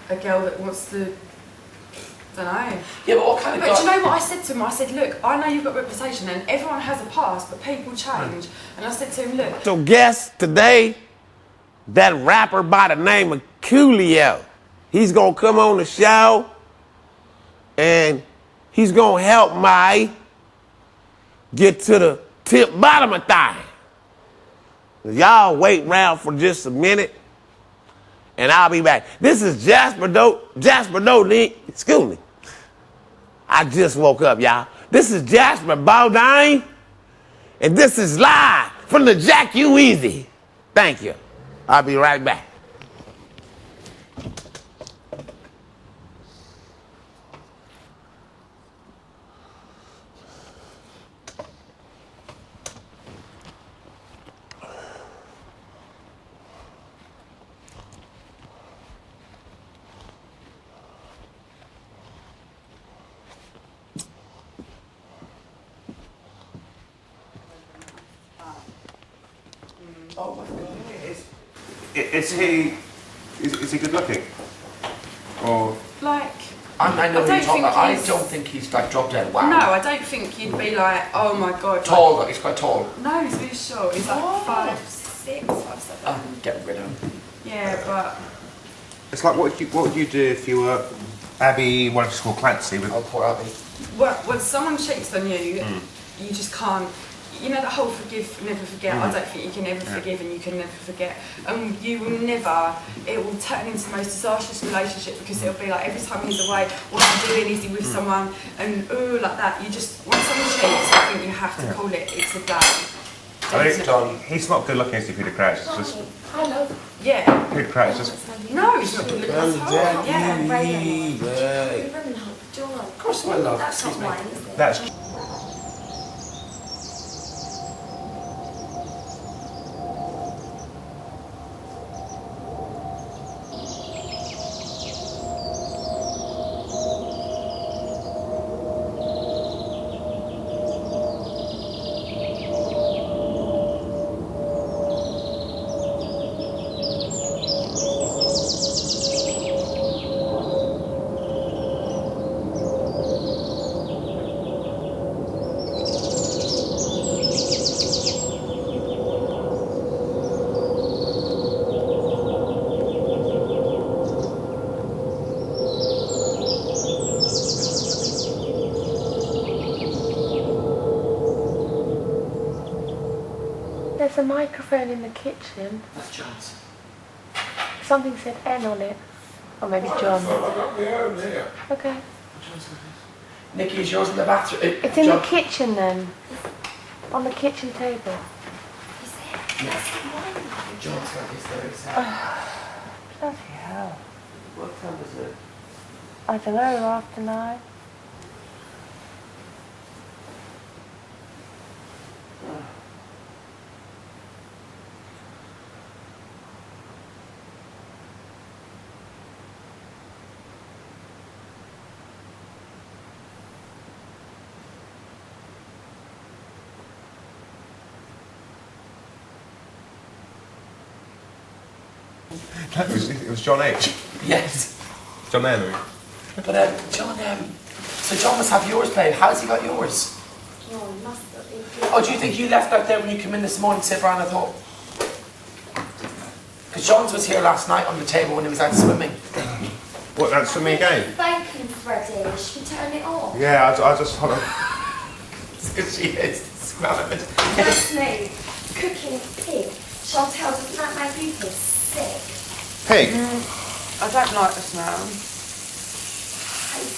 A girl that wants to. Don't know. Yeah, but what kind of But do guy? you know what I said to him? I said, look, I know you've got a reputation and everyone has a past, but people change. And I said to him, look, So guess today, that rapper by the name of Coolio, he's gonna come on the show and he's gonna help my get to the tip bottom of things. Y'all wait around for just a minute and I'll be back. This is Jasper Doe, excuse me. I just woke up, y'all. This is Jasper Baldine, and this is live from the Jack U Easy. Thank you. I'll be right back. Oh my goodness. Is he good looking? Or like, I know I who don't you're talking think about. I he's- don't think he's like drop dead. Wow. no, I don't think you'd be like, oh my god. Tall though. He's quite tall. Like, no, he's really short. He's like Oh. 5'6", 5'7". Get rid of him. Yeah, but it's like what would you do if you were Abby, what is called Clancy? With, Oh, poor Abby. when someone cheats on you, you just can't. You know the whole forgive, never forget. I don't think you can ever forgive and you can never forget. And you will never. It will turn into the most disastrous relationship because it'll be like every time he's away, what's he doing? Is he with someone? And like that. You just when someone cheats, I think you have to call it. It's a day. I It's mean, Done. he's not good looking, is he, Peter Crouch? It's just yeah. Peter Crouch. Just No, it's not good looking at all. Yeah. Of course, my love. That's not Excuse me. mine, is it? that's. a microphone in the kitchen. That's John's. Something said N on it. Or maybe John. Okay. Nikki, is yours in the bathroom? It's in the kitchen then. On the kitchen table. John's got his there. Bloody hell. What time is it? I don't know, after 9. No, it was John H. Yes. John Henry. But John, so John must have yours played. How's he got yours? Oh, do you think you left out there when you came in this morning, said Brian, I thought? Because John's was here last night on the table when he was out swimming. What, that's for me again? Bacon's ready. Should we turn it off? Yeah, I just hold on. Because she is scrapping. That's me. Cooking pig. Chantal, doesn't that make you feel sick? Pig? I don't like the smell.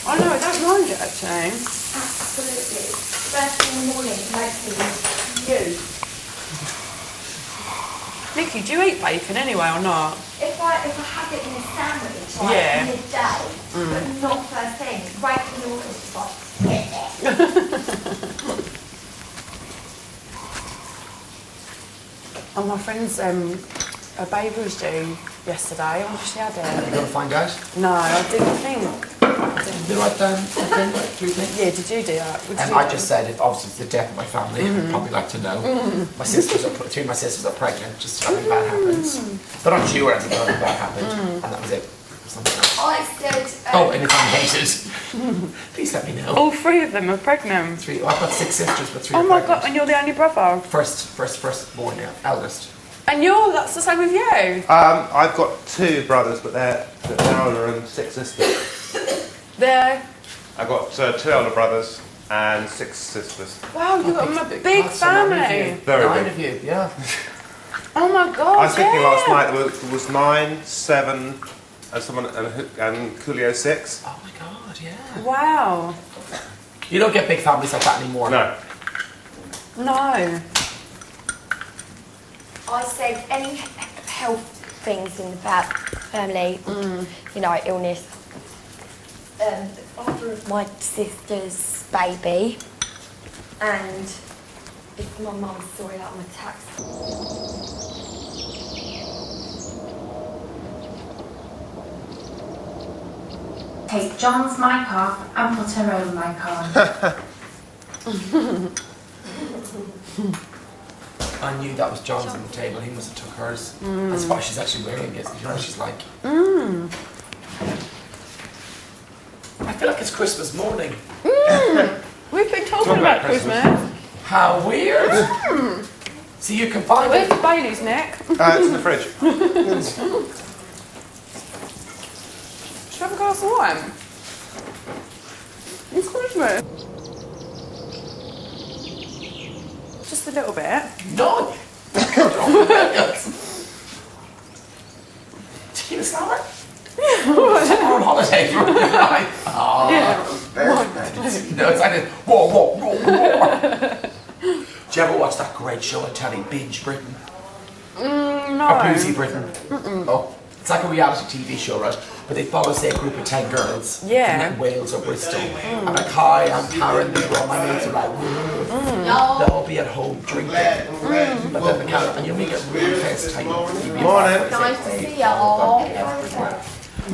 Oh no, I don't mind it actually. Absolutely. First thing in the morning, it makes me you. Nikki, do you eat bacon anyway or not? If I have it in a sandwich, like Yeah. midday, but not first thing, right in the morning, it's like, Oh, my friend's a baby was due yesterday. I wonder if she had Are it. you going to find out? No, I didn't think. Did you write down something, like 3 things? Yeah, did you do that? What did And you I do? just said, if obviously it's the death of my family, I'd probably like to know. My sisters are, 3 of my sisters are pregnant, just if anything bad happens. They're not due or anything, but anything bad happened. And that was it. Something else. I said, Oh, and if I'm hated, please let me know. All 3 of them are pregnant. 3, well, I've got 6 sisters, but 3 Oh are my pregnant. god, and you're the only brother. First born, yeah, eldest. And that's the same with you. I've got 2 brothers, but they're older, and 6 sisters. There. I've got 2 elder brothers and 6 sisters. Wow, you've got a big God, so many of family. you. Very 9 big. of you, yeah. Oh my god. I was thinking yeah. last night there was 9, 7, and Coolio 6. Oh my God, yeah. Wow. You don't get big families like that anymore. No. No. I said any health things in the family, you know, illness. The father of my sister's baby, and if my mum saw it out on the tax. Take John's mic off and put her own mic on. I knew that was John's on the table. He must have took hers. That's why she's actually wearing it. You know, she's like. I feel like it's Christmas morning. We've been talking about Christmas. How weird. So you can find Where's it. the Bailey's, Nick? It's in the fridge. Should we have a glass of wine? It's Christmas. Just a little bit. No. Tequila sour? We're on holiday. Yeah. No, it's like this. Whoa, whoa, whoa, whoa. Do you ever watch that great show on telly, Binge Britain? No. Or Boozy Britain? Oh, it's like a reality TV show, right? But they follow, say, a group of 10 girls Yeah. from like Wales or Bristol. And like, hi, I'm Karen, these are all my mates are like, they'll all be at home drinking. But then the camera, and you'll make it really face tight. Morning. Nice to see you all.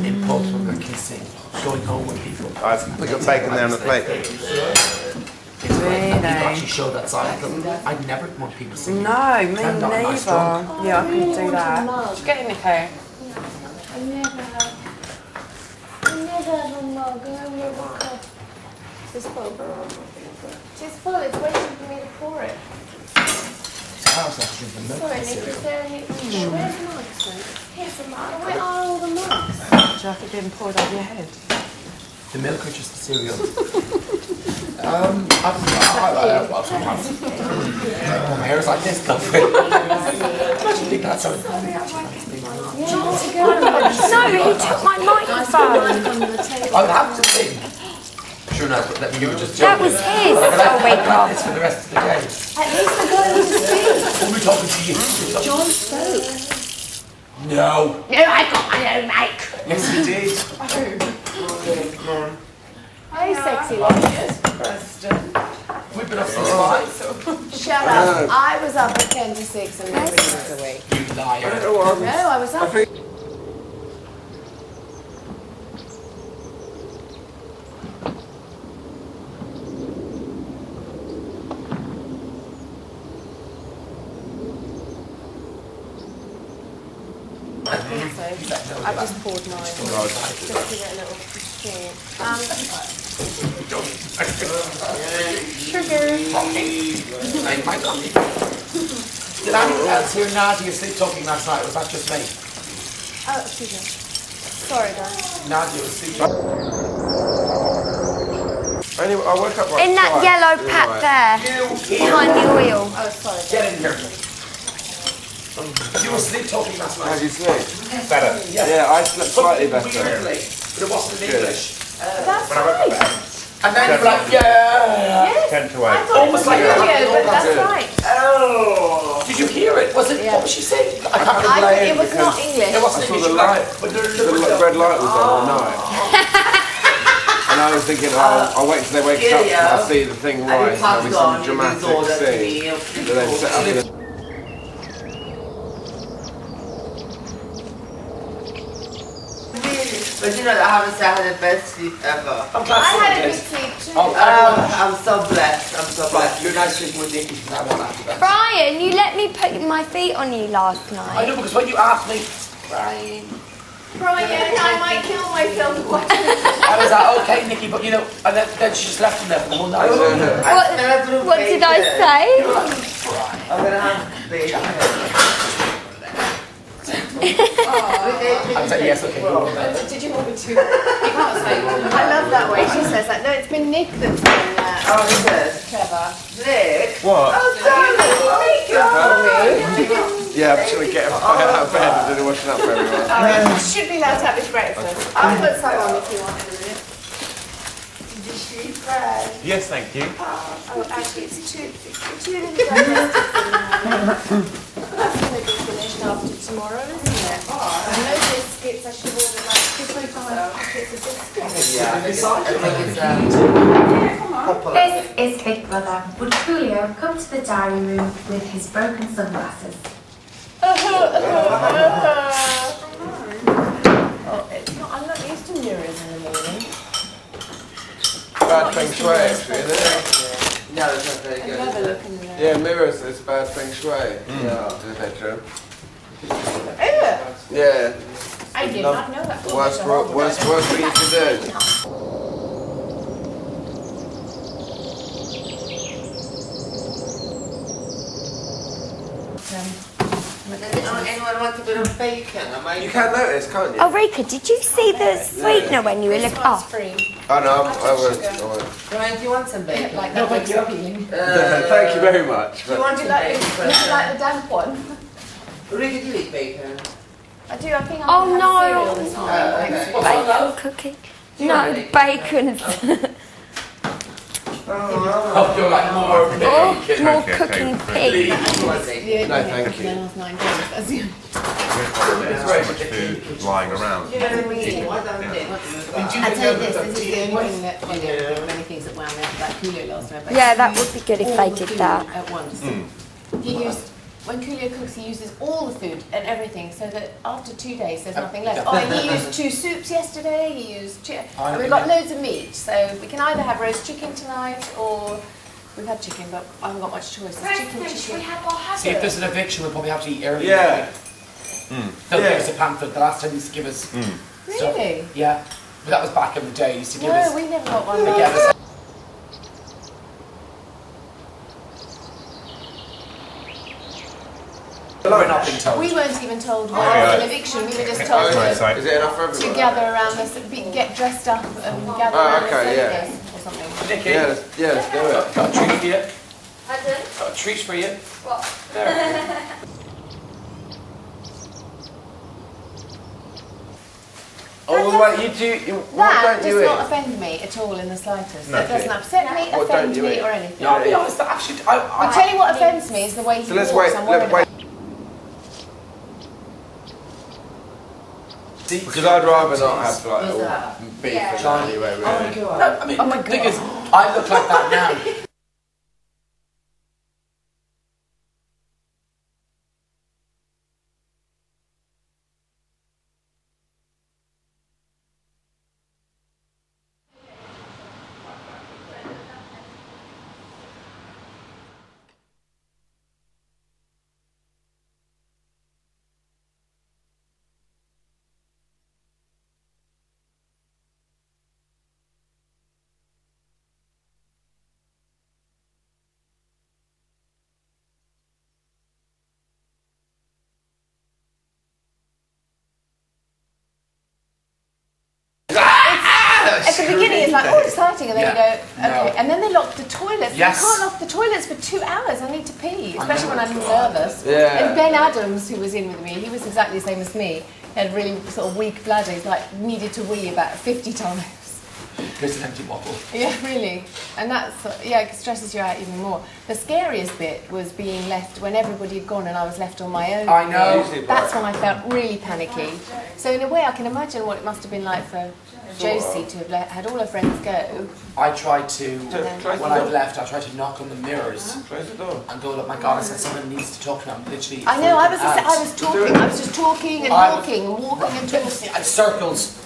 In pubs when they're kissing, going home with people. I've put your bacon there on the plate. It's great. And people Really? actually show that side of them. I'd never want people to see me. No, me I'm neither. not a nice drunk. Yeah, I couldn't do that. Did you get it, Nico? I never had a mug. I only have a cup. She's full. She's full. It's waiting for me to pour it. I was actually drinking milk. Sorry, Nick, is there any... Where's the mugs, then? Here's the mug. Where are all the mugs? Did you have it being poured over your head? The milk or just the cereal? Well, sometimes. My hair is like this, lovely. Imagine doing that. Sorry. No, he took my microphone. I would have to think. Sure enough, let me give it just. That was his. Oh, wait, God. It's for the rest of the day. At least I got you to speak. What are we talking to you? John spoke. No. No, I got my own mic. Yes, he did. Hey, sexy lady. We've been up since 5. Shut up. I was up at 10 to 6 and nobody was awake. You liar. No, I was up. I've just poured mine. Just give it a little thing. Sugar. Did anyone else hear Nadia sleep talking last night? Was that just me? Oh, excuse me. Sorry, guys. Nadia was sleep talking. Anyway, I woke up like In that twice. yellow You're pack right. there, behind the oil. Oh, sorry. Get in here. You were sleep talking last How night. do you sleep? Better. Yeah, I slept slightly better. Weirdly, but it wasn't in English. That's When I went to right. bed, And then you were like, yeah. Yes. 10 to 8. I thought it was Almost like radio, you're but that's having right. Oh. Did you hear it? Was it? Yeah. What was she saying? I can't I remember. thought it was not English. It wasn't I saw English. the you light. But The red light was on all night. And I was thinking, I'll wait till they wake up and I'll see the thing rise. There'll be some dramatic scene that they've set up. But you know that I haven't said I had the best sleep ever. I'm glad I had a someone good did. sleep too. Oh, I'm so blessed. I'm so right. blessed. You're nice sleeping with Nikki from now on after that. Brian, you let me put my feet on you last I night. know because when you asked me, Brian, Brian, I might kill myself watching. I was like, okay, Nikki, but you know, and then she just left him there for the whole night. What did I say? I'm gonna have bacon. I'm saying yes, okay. Did you want me to? You can't say. I love that way she says that. No, it's been Nick that's done that. Oh, this is Trevor. Nick. What? Yeah, I'm just going to get him out of bed and do the washing up for everyone. Oh, should be allowed to have his breakfast. I'll put some on if you want in a minute. Did she cry? Yes, thank you. Oh, actually, it's too little digestive. That's going to be finished after tomorrow, isn't it? I know biscuits. I should order like 55 packets of biscuits. Yeah, I think it's This is Big Brother. Would Coolio come to the diary room with his broken sunglasses? Oh, it's not. I'm not used to mirrors in the morning. Bad feng shui, actually, isn't it? no, it's not very I good. never look in the mirror. Yeah, mirrors, it's bad feng shui. Yeah, in the bedroom. Yeah, I did not know that. worst thing you can do. Anyone want a bit of bacon? You can notice, can't you? Oh, Rika, did you see the sweetener when you were looking? Oh, free. Oh no, I won't. Ryan, do you want some bacon? Like that makes you appealing. Thank you very much. Do you want some bacon? Would you like the damp one? Rika, do you eat bacon? I do. I think Oh, I'll no. have cereal this morning. Okay. bacon cooking. No, bacon. Oh, you're like more Oh, bacon. more Okay, cooking okay. pig. No, thank you. Last 9 days. That's the There's so much food lying around. I tell you this, this is the only thing that, well, there are many things that wound me up about Coolio last night. but Yeah, he that used would be good if all they the did food that. At once. He used, when Coolio cooks, he uses all the food and everything, so that after 2 days there's nothing left. Oh, and he used 2 soups yesterday, he used and we've got loads of meat, so we can either have roast chicken tonight or we've had chicken, but I haven't got much choice. There's chicken. See, if there's an eviction, we'll probably have to eat early. Yeah. They'll give us a pamphlet. The last time they used to give us stuff. Really? Yeah. But that was back in the day. They used to give No, us. we never got one. They gave us. We're not being told. We weren't even told why yeah. it was an eviction, we were just told Right, to so- Is it enough for everyone? gather around this, get dressed up and gather Oh, around okay, the yeah. sofa or something. Nikki, Yeah, let's do it. got a treat for you. Pardon? Got a treat for you. What? There. Oh, well, you do. What That don't you does not eat? offend me at all in the slightest. No. That doesn't upset me, What offend don't you me, eat? or anything. No, I'll be honest, actually, I'll tell you what offends me is the way he So let's walks. wait. I'm worried Let's wait. about. Because I'd rather not have like Is all that? beef Yeah. and that anyway. Really. Oh my god. No, I mean, the thing is, I look like that now. At the beginning, it's like, oh, exciting, and then you go, okay. No. And then they lock the toilets. Yes. You can't lock the toilets for 2 hours. I need to pee, especially when I'm nervous. Yeah. And Ben Adams, who was in with me, he was exactly the same as me. He had really sort of weak bladder. He's like needed to wee about 50 times. There's an empty bottle. Yeah, really. And that's, yeah, it stresses you out even more. The scariest bit was being left when everybody had gone and I was left on my own. I know. That's when I felt really panicky. So in a way, I can imagine what it must have been like for Josie to have had all her friends go. I tried to, Close when the I door. left, I tried to knock on the mirrors Close the door. and go, look, my God, I said someone needs to talk to me. I'm literally I know, I freaking was out. talking. I was just talking and walking and walking and talking. And circles.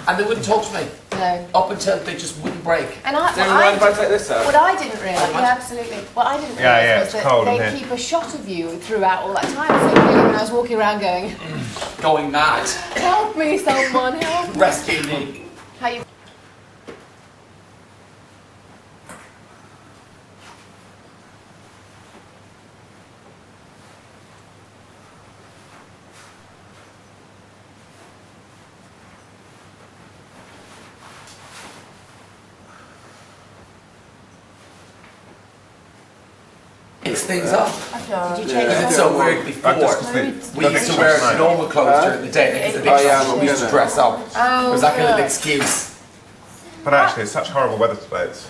And they wouldn't talk to me. No. Up until they just wouldn't break. And Does anyone mind if I take this out? what I didn't realise, yeah, absolutely. What I didn't realise Yeah, was it's that cold in they here. keep a shot of you throughout all that time. So clearly when I was walking around going, Going mad. help me, someone, help me. Rescue me. How you? Mix things up. Did you change It's so weird before. We used to wear normal clothes during the day. Like, it's a big we used to dress up. It was that kind of excuse. But actually, it's such horrible weather today. It's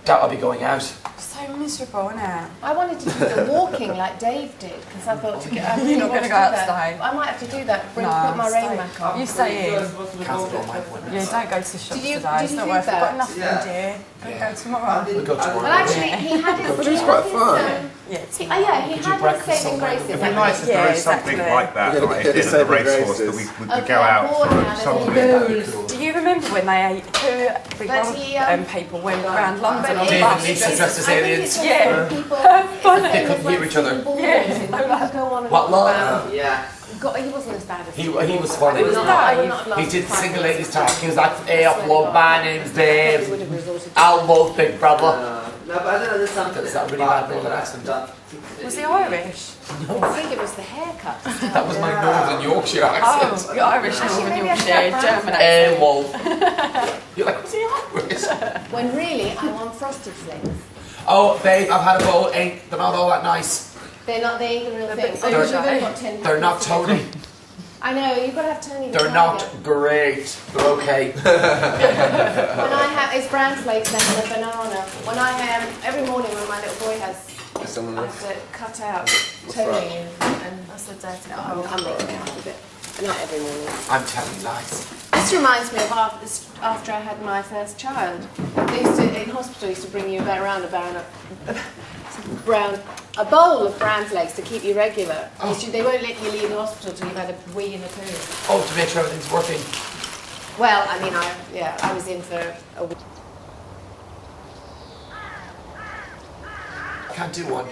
Doubt I'll be going out. So miserable, isn't it? I wanted to do the walking like Dave did because I thought I really You're not want gonna to go do out that. today? I might have to do that. Put my rain mac on. You stay in. Cancel all my appointments. Yeah, don't go to the shops Did you- today. did It's you not do worth it. that? Got nothing, dear. Go tomorrow. We go tomorrow. Well, actually, he had his. But it was quite fun. Yeah, Yeah, he Could you had his breakfast saving somewhere? graces. It'd be that nice if Yeah, there is something exactly. like that, Yeah, like yeah, in the saving racehorse, that graces. we could Okay, go out board for now, something. there's That'd be cool. Do you remember when they ate two Big But Brother he, people went around London on But the Dave bus? and Lisa dressed as aliens. Yeah. People, Funny. They couldn't hear each other. What lot? Yeah. God, he wasn't as bad as He was funny. would not- I would not have He loved did to the single find ladies talk. He was like, hey up, love, my name's He Dave. would have resorted to- I love Big Brother. No, but I don't know, there's something. Is that really bad northern accent? Was he Irish? I think it was the haircut. That was my northern Yorkshire accent. Oh, you're Irish, Northern maybe I should Yorkshire, have German Hey, accent. wolf. You're like, was he Irish? When really, I want frosted flakes. Oh, babe, I've had a bowl. They're not all that nice. They ain't the real thing. bit Oh, you've shy. only got 10 They're not Tony. I know, you've got to have Tony. the They're Tiger. not great. They're okay. When I have, it's bran flakes and a banana. When I every morning when my little boy has, Someone I else. have to cut out Tony and that's a dirty little I'm making out of it. Not every morning. I'm telling lies. This reminds me of after I had my first child. They used to, in hospital, used to bring you around a bowl of bran flakes to keep you regular. They won't let you leave the hospital till you've had a wee and a poo. Oh, to make sure everything's working. Well, I mean, I was in for a week. Can't do one.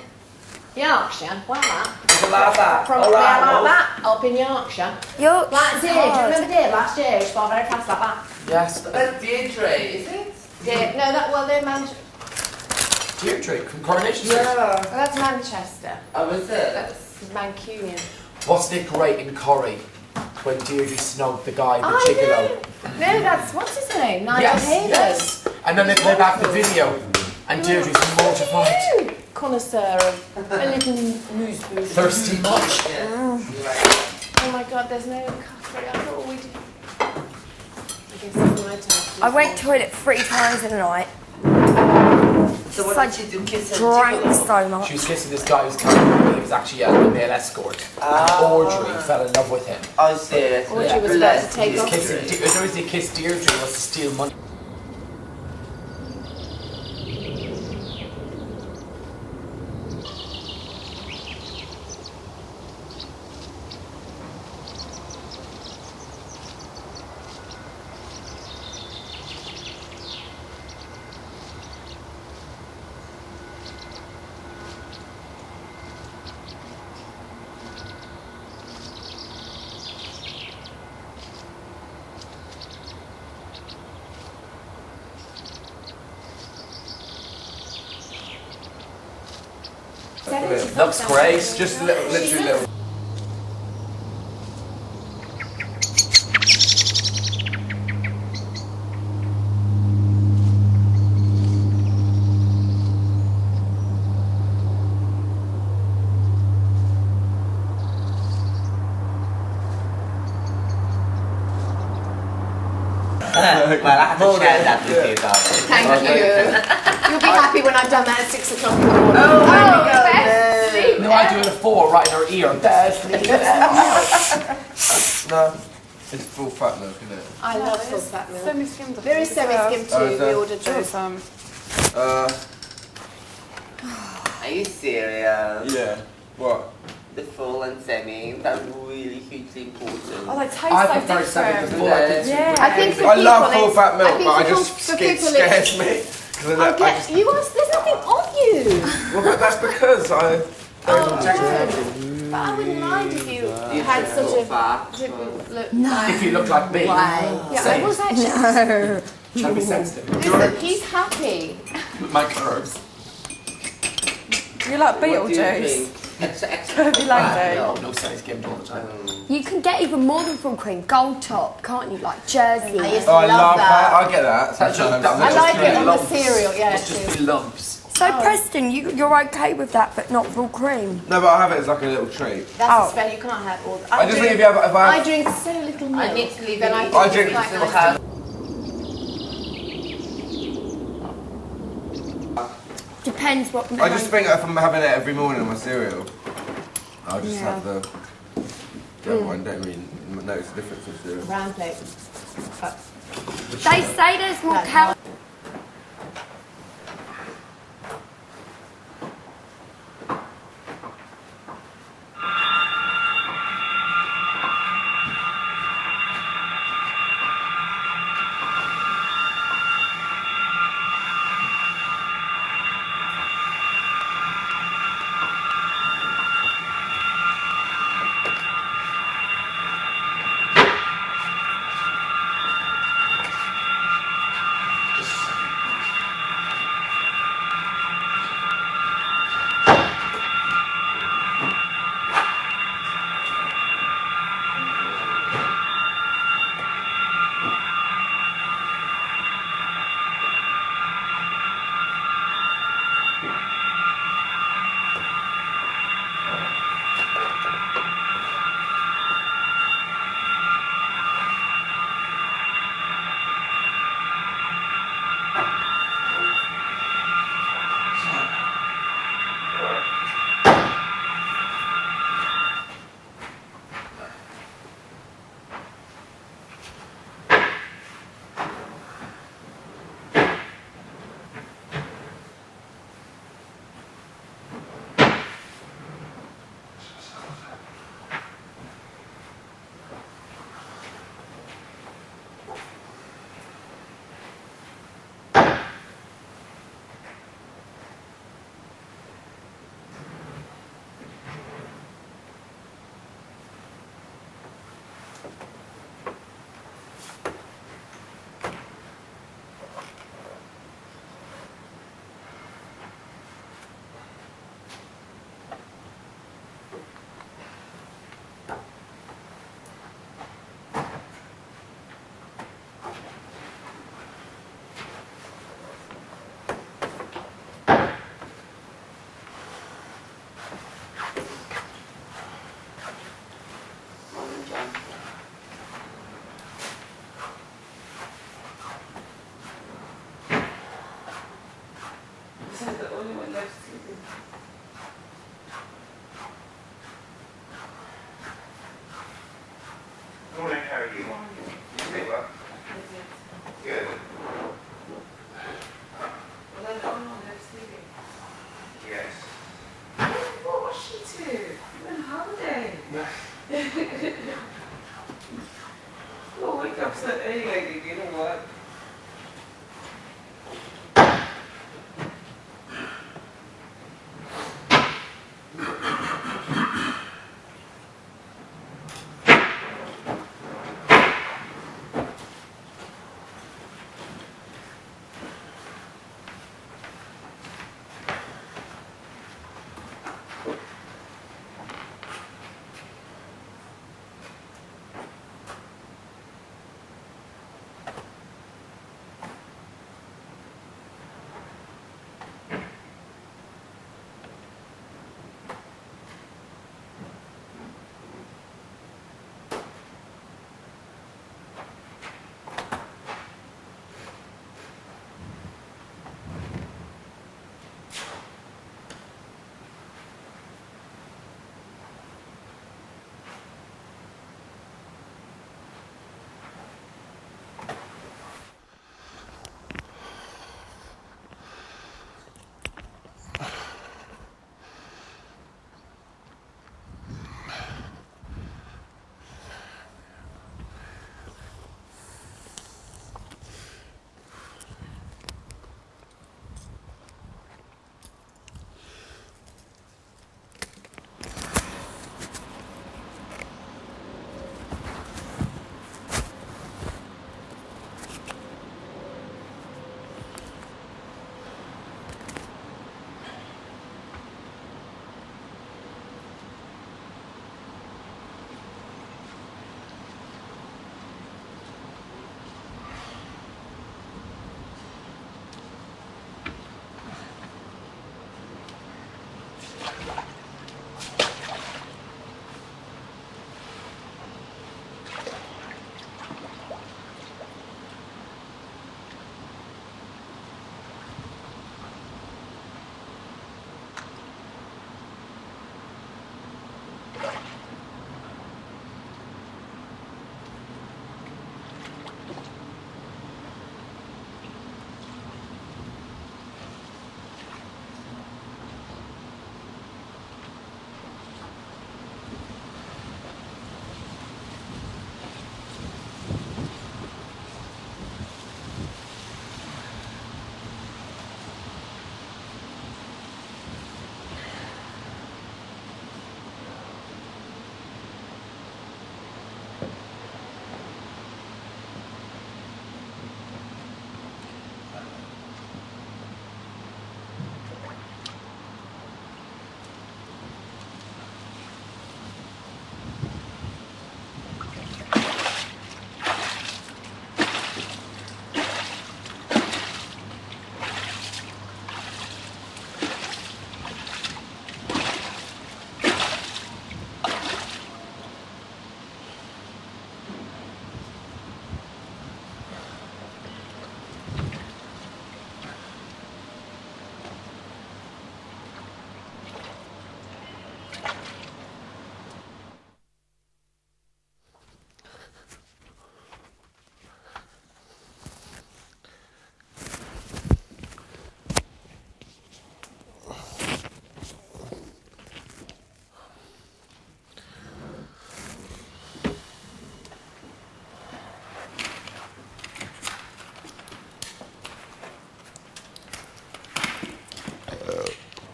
Yorkshire, like that. Like that. Probably like that, up in Yorkshire. You're Like Dave, do you remember Dave last year? He fought very fast like that. Yes. That's Deirdre, is it? Dave, no, they're Manchester. Deirdre from Coronation Street. Yeah. That's Manchester. Oh, is it? That's Mancunian. Wasn't it great in Corrie when Deirdre snugged the guy, the I gigolo? know. No, that's, what's his name? Nigel Yes, Havers. yes. And then they play back the video, and Deirdre's mortified. Connoisseur of a little moose boost. Thirsty much? Oh my god, there's no cutlery. I thought we'd. I guess it's my turn. I went toilet 3 times in a night. So what did you do? Kiss and Drank tickle? so much. She was kissing this guy who's kind of, he was actually a male escort. And Audrey fell in love with him. Oh, serious? Audrey was about to take He was off. kissing, the reason he kissed Deirdre was to steal money. Looks great, just a little, literally little. Well, I have to share that with you, darling. Thank you. You'll be happy when I've done that at 6 o'clock in the morning. Oh, there we go. best sleep No, I ever. do it at 4 right in her ear. Best sleep No, it's full fat milk, isn't it? I love full fat milk. Semi-skimmed. There is semi-skim too. Oh, is We there? ordered There's those. Are you serious? Yeah. What? The full and semi, that's really hugely important. Oh, they taste I so prefer semi different. to full. I think Yeah. I think for I love people full it's- fat milk, I think but I for just for it people scares me. 'Cause I I'll get you. There's nothing on you. well, but that's because I. Oh, no. But I wouldn't mind if you had sort of fat. different look. if you look like me. Yeah, Say I it. was actually. Try to be sensitive. Listen, he's happy. My curves. You like What do you Beetlejuice? drink? Extra Herbie Langdon. No, no semi skimmed all the time. You can get even more than full cream. Gold top, can't you? Like Jersey. I used to Oh, I love love that. that. I get that. That's just- that I was like just it on the lumps. cereal, yeah, It's just too. be lumps. So Preston, you're okay with that, but not full cream. No, but I have it as like a little treat. That's Oh. a spell. You can't have all. I just think if you have, if I I, drink so little milk. I need to leave then it. I think I it's drink quite little nice. Depends what. I just think if I'm having it every morning on my cereal, I'll just have the other one. Don't really notice the difference in cereal. Round plate. They say there's more calories. are you? Sleep well? Good. Well, then, oh no, they're sleeping. Yes. What was she to? You went on holiday. Well, wake up so early, like you know what?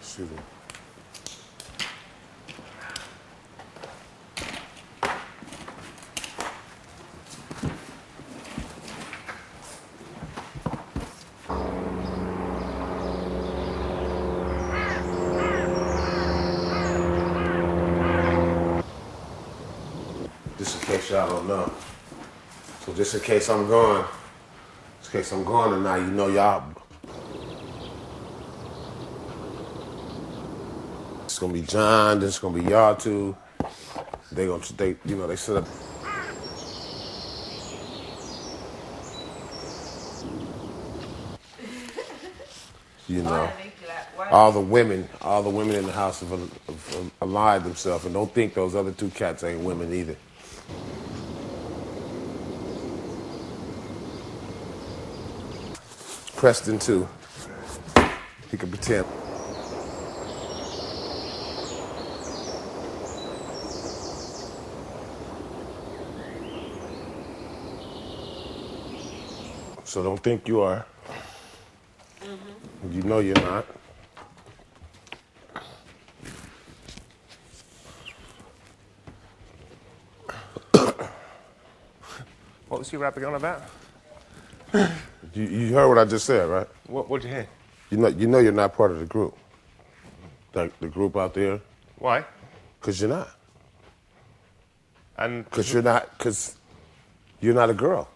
Excuse me. Just in case y'all don't know. So just in case I'm gone, just in case I'm gone tonight, you know y'all. It's gonna be John, then it's gonna be y'all two. They set up. You know, all the women in the house have allied themselves, and don't think those other two cats ain't women either. Preston too. He can pretend. So don't think you are. You know you're not. What was you rapping on about? You heard what I just said, right? What did you hear? You know you're not part of the group. Like the group out there. Why? Because you're not. And Because you're not a girl.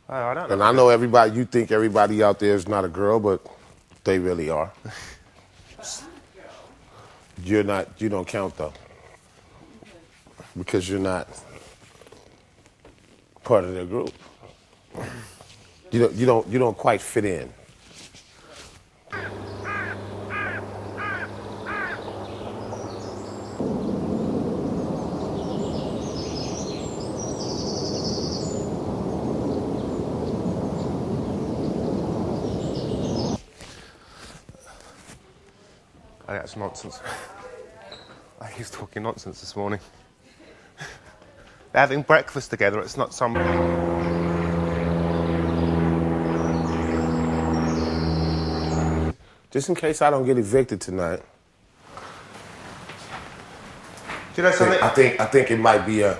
Oh, I don't know. And I know you think everybody out there is not a girl, but they really are. You're not, you don't count though. Because you're not part of their group. You don't quite fit in. I think that's nonsense. I think he's talking nonsense this morning. They're having breakfast together. It's not some... Just in case I don't get evicted tonight. Do you know something? I think it might be a...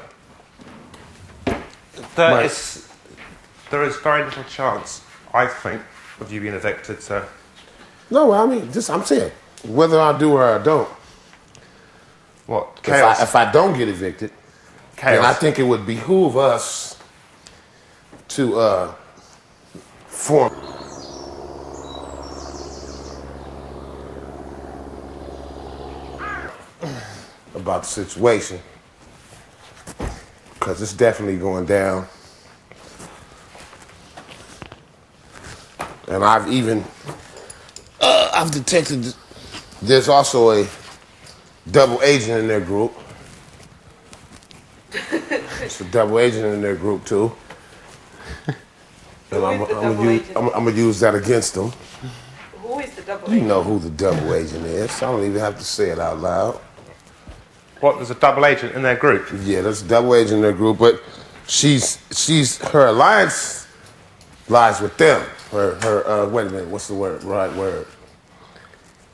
There is very little chance, I think, of you being evicted, so... No, I mean, I'm saying, whether I do or I don't. What? Chaos? If I don't get evicted, Chaos. then I think it would behoove us to form... about the situation. Because it's definitely going down. And I've detected there's also a double agent in their group. It's a double agent in their group too. And I'm gonna use that against them. Who is the double You agent? know who the double agent is. I don't even have to say it out loud. What, there's a double agent in their group? Yeah, there's a double agent in their group, but her alliance lies with them. Wait a minute, what's the right word?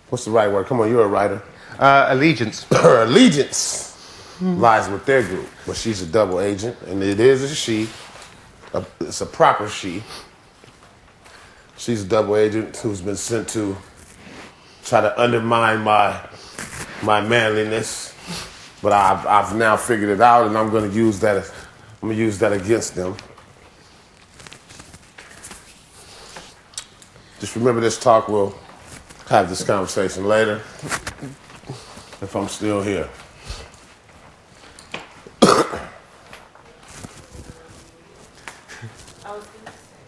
What's the right word? Come on, you're a writer. Allegiance. Her allegiance lies with their group, but she's a double agent, and it is a she. It's a proper she. She's a double agent who's been sent to try to undermine my manliness. But I've now figured it out, and I'm going to use that. I'm going to use that against them. Just remember this talk. We'll have this conversation later. If I'm still here. I was going to say,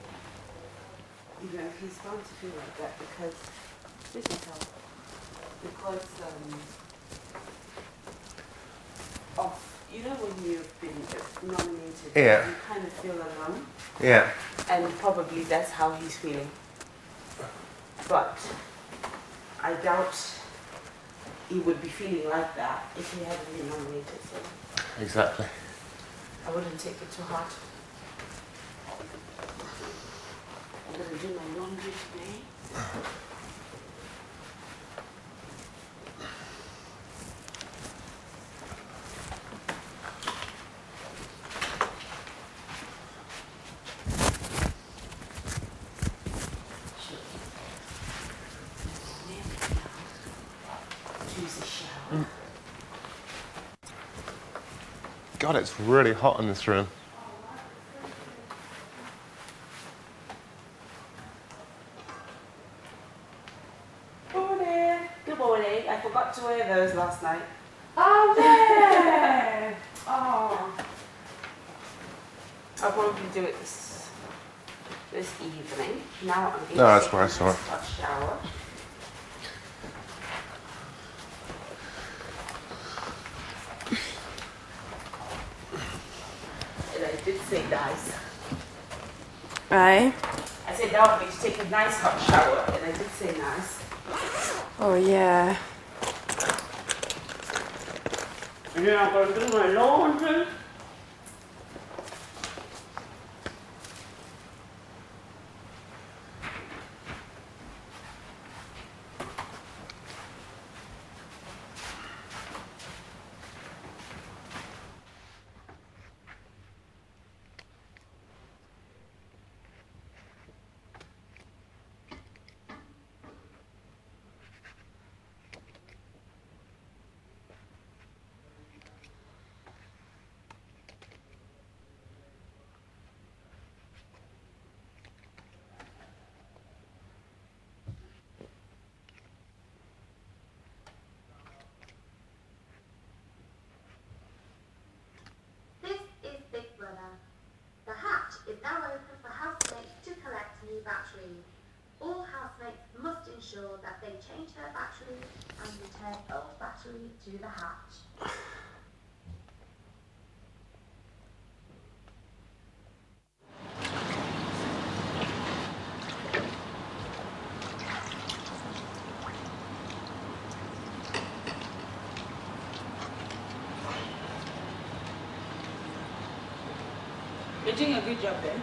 he's going to feel like that because when you've been nominated, Yeah. you kind of feel alone. Yeah. And probably that's how he's feeling. But I doubt he would be feeling like that if he hadn't been nominated. So Exactly. I wouldn't take it too hard. I'm going to do my laundry today. God, it's really hot in this room. Morning. Good morning. I forgot to wear those last night. Oh, man. Oh. I'll probably do it this evening. Now I'm going to that's where I saw it. hot shower. And I did say, guys. Right. I said they want me to take a nice hot shower, and I did say nice. Oh yeah. And then I'm going to do my laundry. This is Big Brother. The hatch is now open for housemates to collect new batteries. All housemates must ensure that they change their battery and return old battery to the hatch. You're doing a good job there.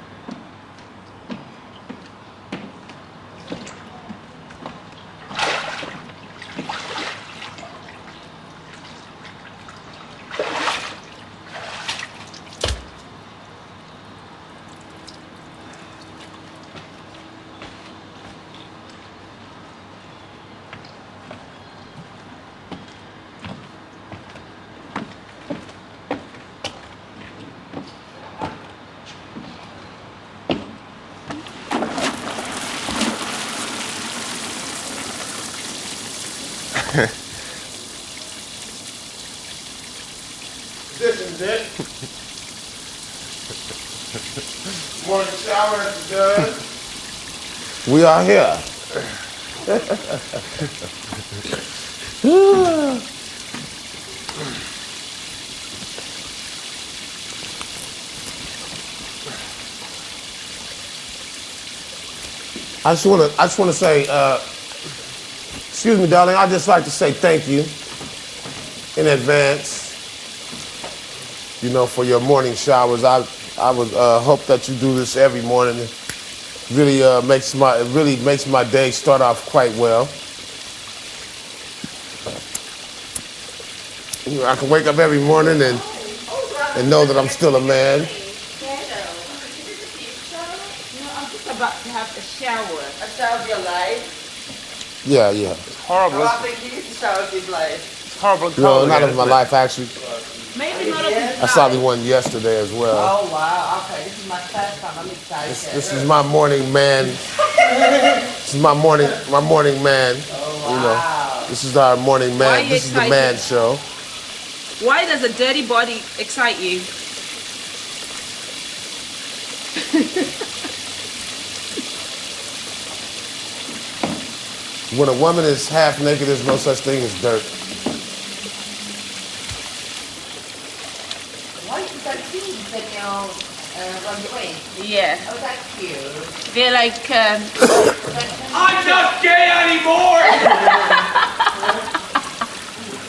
This is it. Morning shower is done. We are here. I just want to say, excuse me, darling. I'd just like to say thank you in advance. You know, for your morning showers. I would hope that you do this every morning. It really makes my day start off quite well. You know, I can wake up every morning and know that I'm still a man. No, I'm just about to have a shower. A shower of your life? Yeah. Horrible. Oh, I think he is the shower of his life. It's horrible. and No, cold not again, of my isn't it? life, actually. Maybe not of his I saw the one yesterday as well. Oh, wow. Okay, this is my first time. I'm excited. This is my morning man. This is my morning man. Oh, wow. You know, this is our morning Why are man. you This is the excited? man show. Why does a dirty body excite you? When a woman is half naked, there's no such thing as dirt. Why is that cute that you're on the way? Yeah. Oh, that's cute. They're like, I'm not gay anymore!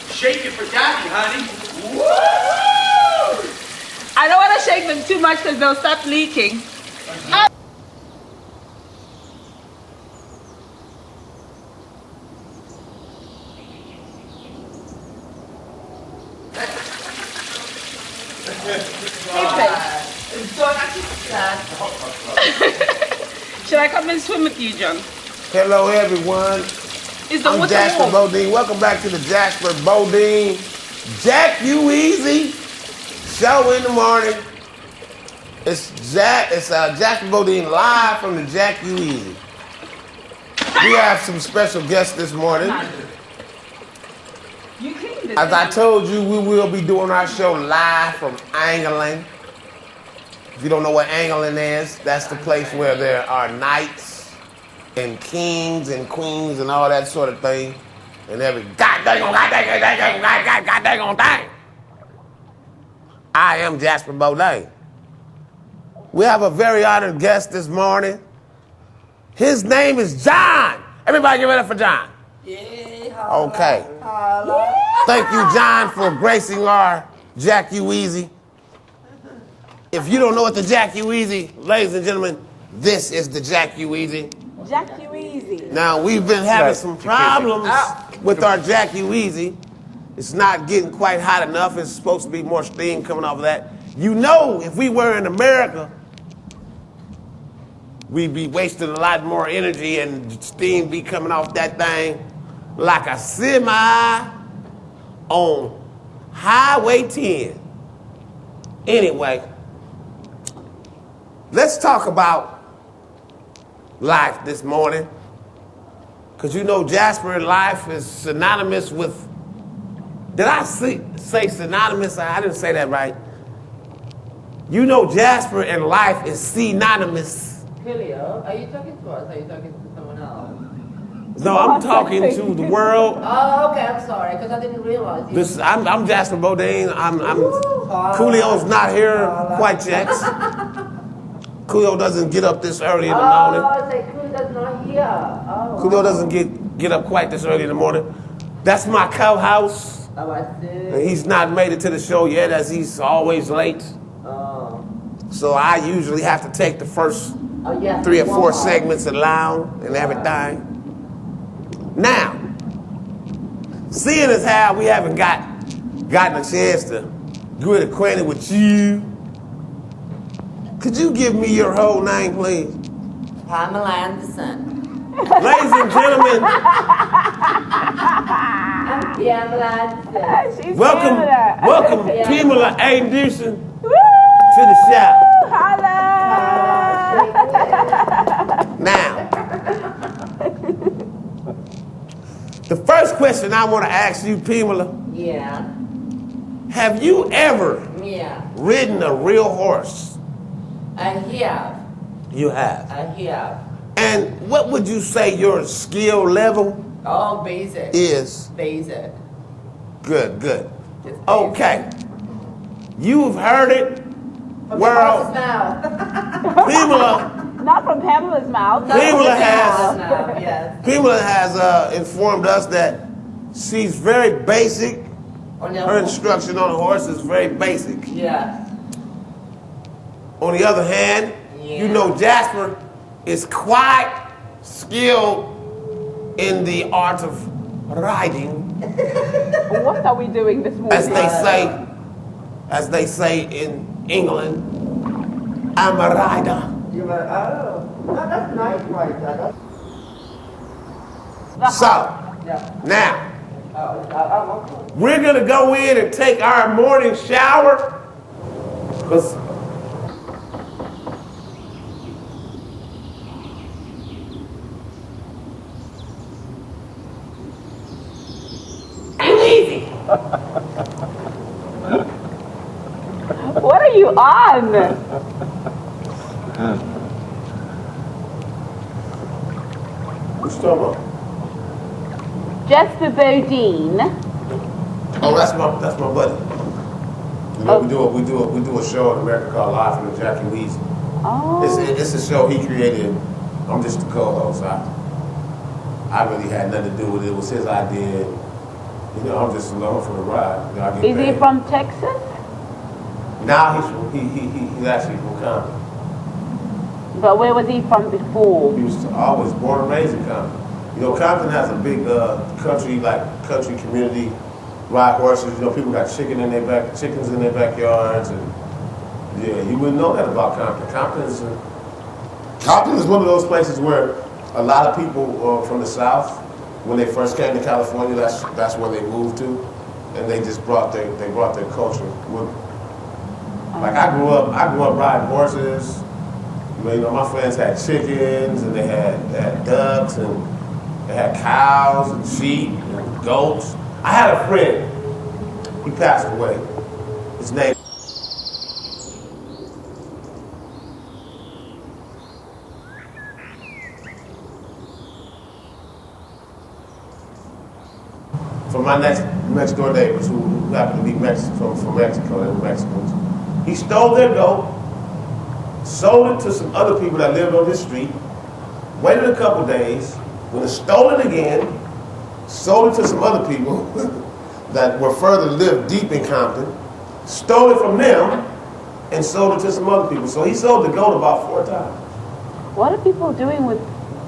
Shake it for daddy, honey. I don't want to shake them too much because they'll start leaking. Should I come and swim with you, John? Hello, everyone. Is the I'm water Jasper warm? Bodine. Welcome back to the Jasper Bodine Jack You Easy show in the morning. It's Jasper Bodine live from the Jack You Easy. We have some special guests this morning. You cleaned it. As I told you, we will be doing our show live from Angling. If you don't know what Angling is, that's the place where there are knights and kings and queens and all that sort of thing. And every goddamn thing. I am Jasper Bodine. We have a very honored guest this morning. His name is John. Everybody give it up for John. Okay. Thank you, John, for gracing our Jack You Easy. If you don't know what the Jack You Easy, ladies and gentlemen, this is the Jack You Easy. Jack You Easy. Now, we've been having some problems with our Jack You Easy. It's not getting quite hot enough. It's supposed to be more steam coming off of that. You know, if we were in America, we'd be wasting a lot more energy and steam be coming off that thing like a semi on Highway 10. Anyway, let's talk about life this morning. Because you know Jasper in life is synonymous with, did I say synonymous? I didn't say that right. You know Jasper in life is synonymous. Julio, are you talking to us or are you talking to someone else? No, I'm talking to the world. Oh, okay, I'm sorry, because I didn't realize you. I'm Jasper Bodine. Coolio's not here quite yet. Coolio doesn't get up this early in the morning. Oh, I say Coolio's not here. Oh. Coolio doesn't get up quite this early in the morning. That's my co-house. Oh, I see. And he's not made it to the show yet, as he's always late. Oh. So I usually have to take the first 3 or 4 segments along and everything. Now, seeing as how we haven't gotten a chance to get acquainted with you, could you give me your whole name, please? Pamela Anderson. Ladies and gentlemen, I'm Pamela Anderson. welcome Pamela Anderson to the show. Now, the first question I want to ask you, Pamela. Yeah. Have you ever ridden a real horse? I have. You have. I have. And what would you say your skill level Oh, basic. is? Basic. Good. Okay. You've heard it. From the horse's mouth. Pamela. Not from Pamela's mouth. Pamela Yes. has informed us that she's very basic. Her instruction on a horse is very basic. Yeah. On the other hand, you know Jasper is quite skilled in the art of riding. What are we doing this morning? As they say in England, I'm a rider. You were, no, that's nice rider. So, now, we're going to go in and take our morning shower. Because What are you on? What's talking about? Jasper Bodine. Oh, that's my buddy. You know, we do a show in America called Live from the Jackie Weezy. Oh. It's a show he created. I'm just the co-host. I really had nothing to do with it. It was his idea. You know, I'm just along for the ride. You know, Is he from Texas? Now he's actually from Compton. But where was he from before? He was always born and raised in Compton. You know, Compton has a big country community. Ride horses. You know, people got chickens in their backyards, and you wouldn't know that about Compton. Compton is one of those places where a lot of people from the South, when they first came to California, that's where they moved to, and they just brought their culture with them. Like I grew up riding horses. You know, my friends had chickens, and they had ducks, and they had cows and sheep and goats. I had a friend. He passed away. His name. From my next door neighbors who happened to be from Mexico, they were Mexicans. He stole their goat, sold it to some other people that lived on this street. waited a couple days, went and stole it again, sold it to some other people that were further lived deep in Compton, stole it from them, and sold it to some other people. So he sold the goat about 4 times. What are people doing with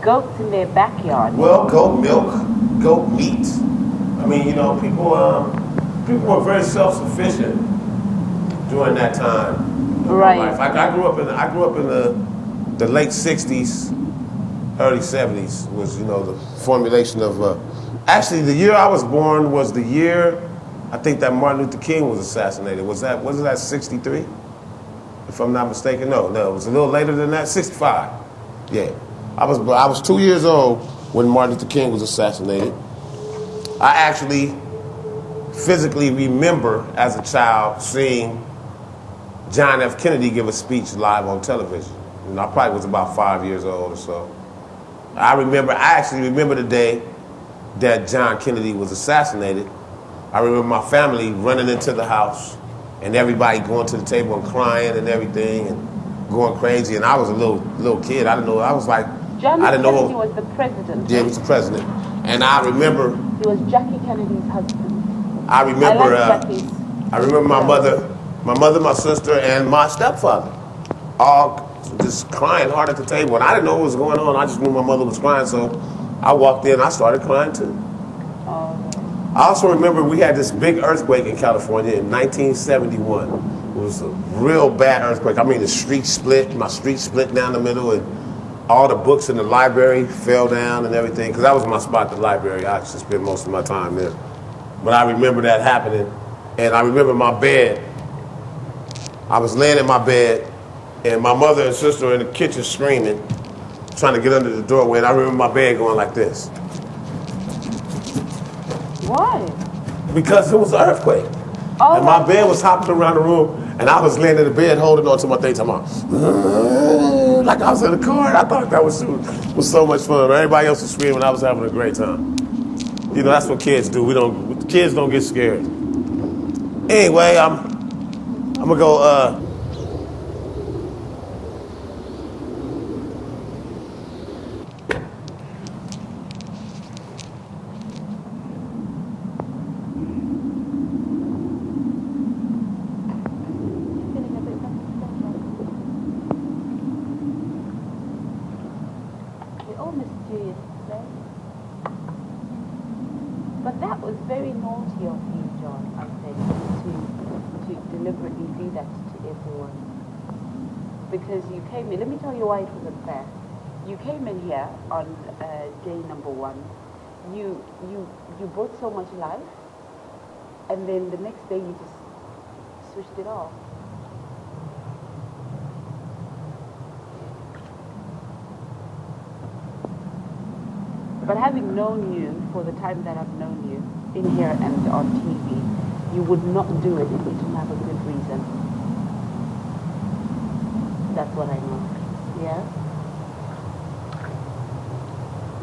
goats in their backyard? Well, goat milk, goat meat. I mean, you know, people were very self-sufficient during that time. Right. Life. I grew up in the late '60s, early '70s. Was, you know, the formulation of. Actually, the year I was born was the year I think that Martin Luther King was assassinated. Wasn't that '63? If I'm not mistaken, no, it was a little later than that. '65. Yeah, I was 2 years old when Martin Luther King was assassinated. I actually physically remember as a child seeing John F. Kennedy give a speech live on television. You know, I probably was about 5 years old or so. I actually remember the day that John Kennedy was assassinated. I remember my family running into the house and everybody going to the table and crying and everything and going crazy. And I was a little kid. I didn't know. I was like, John I didn't know. Kennedy was the president. Yeah, he was the president. And I remember. He was Jackie Kennedy's husband. I remember. I remember my mother, my sister, and my stepfather, all just crying hard at the table. And I didn't know what was going on. I just knew my mother was crying, so I walked in. I started crying too. I also remember we had this big earthquake in California in 1971. It was a real bad earthquake. I mean, my street split down the middle, and all the books in the library fell down and everything, because that was my spot, the library. I used to spend most of my time there. But I remember that happening, and I remember my bed. I was laying in my bed, and my mother and sister were in the kitchen screaming, trying to get under the doorway, and I remember my bed going like this. Why? Because it was an earthquake. Oh, and my bed was hopping around the room, and I was laying in the bed holding on to my thing, talking about, like I was in the car. I thought that was so much fun. Everybody else was screaming. I was having a great time. You know, that's what kids do. Kids don't get scared. Anyway, I'm gonna go. But that was very naughty of you, John, I think, to deliberately do that to everyone. Because you came in, let me tell you why it was unfair. You came in here on day number 1. You brought so much life, and then the next day you just switched it off. But having known you for the time that I've known you, in here and on TV, you would not do it if you didn't have a good reason. That's what I know. Yeah?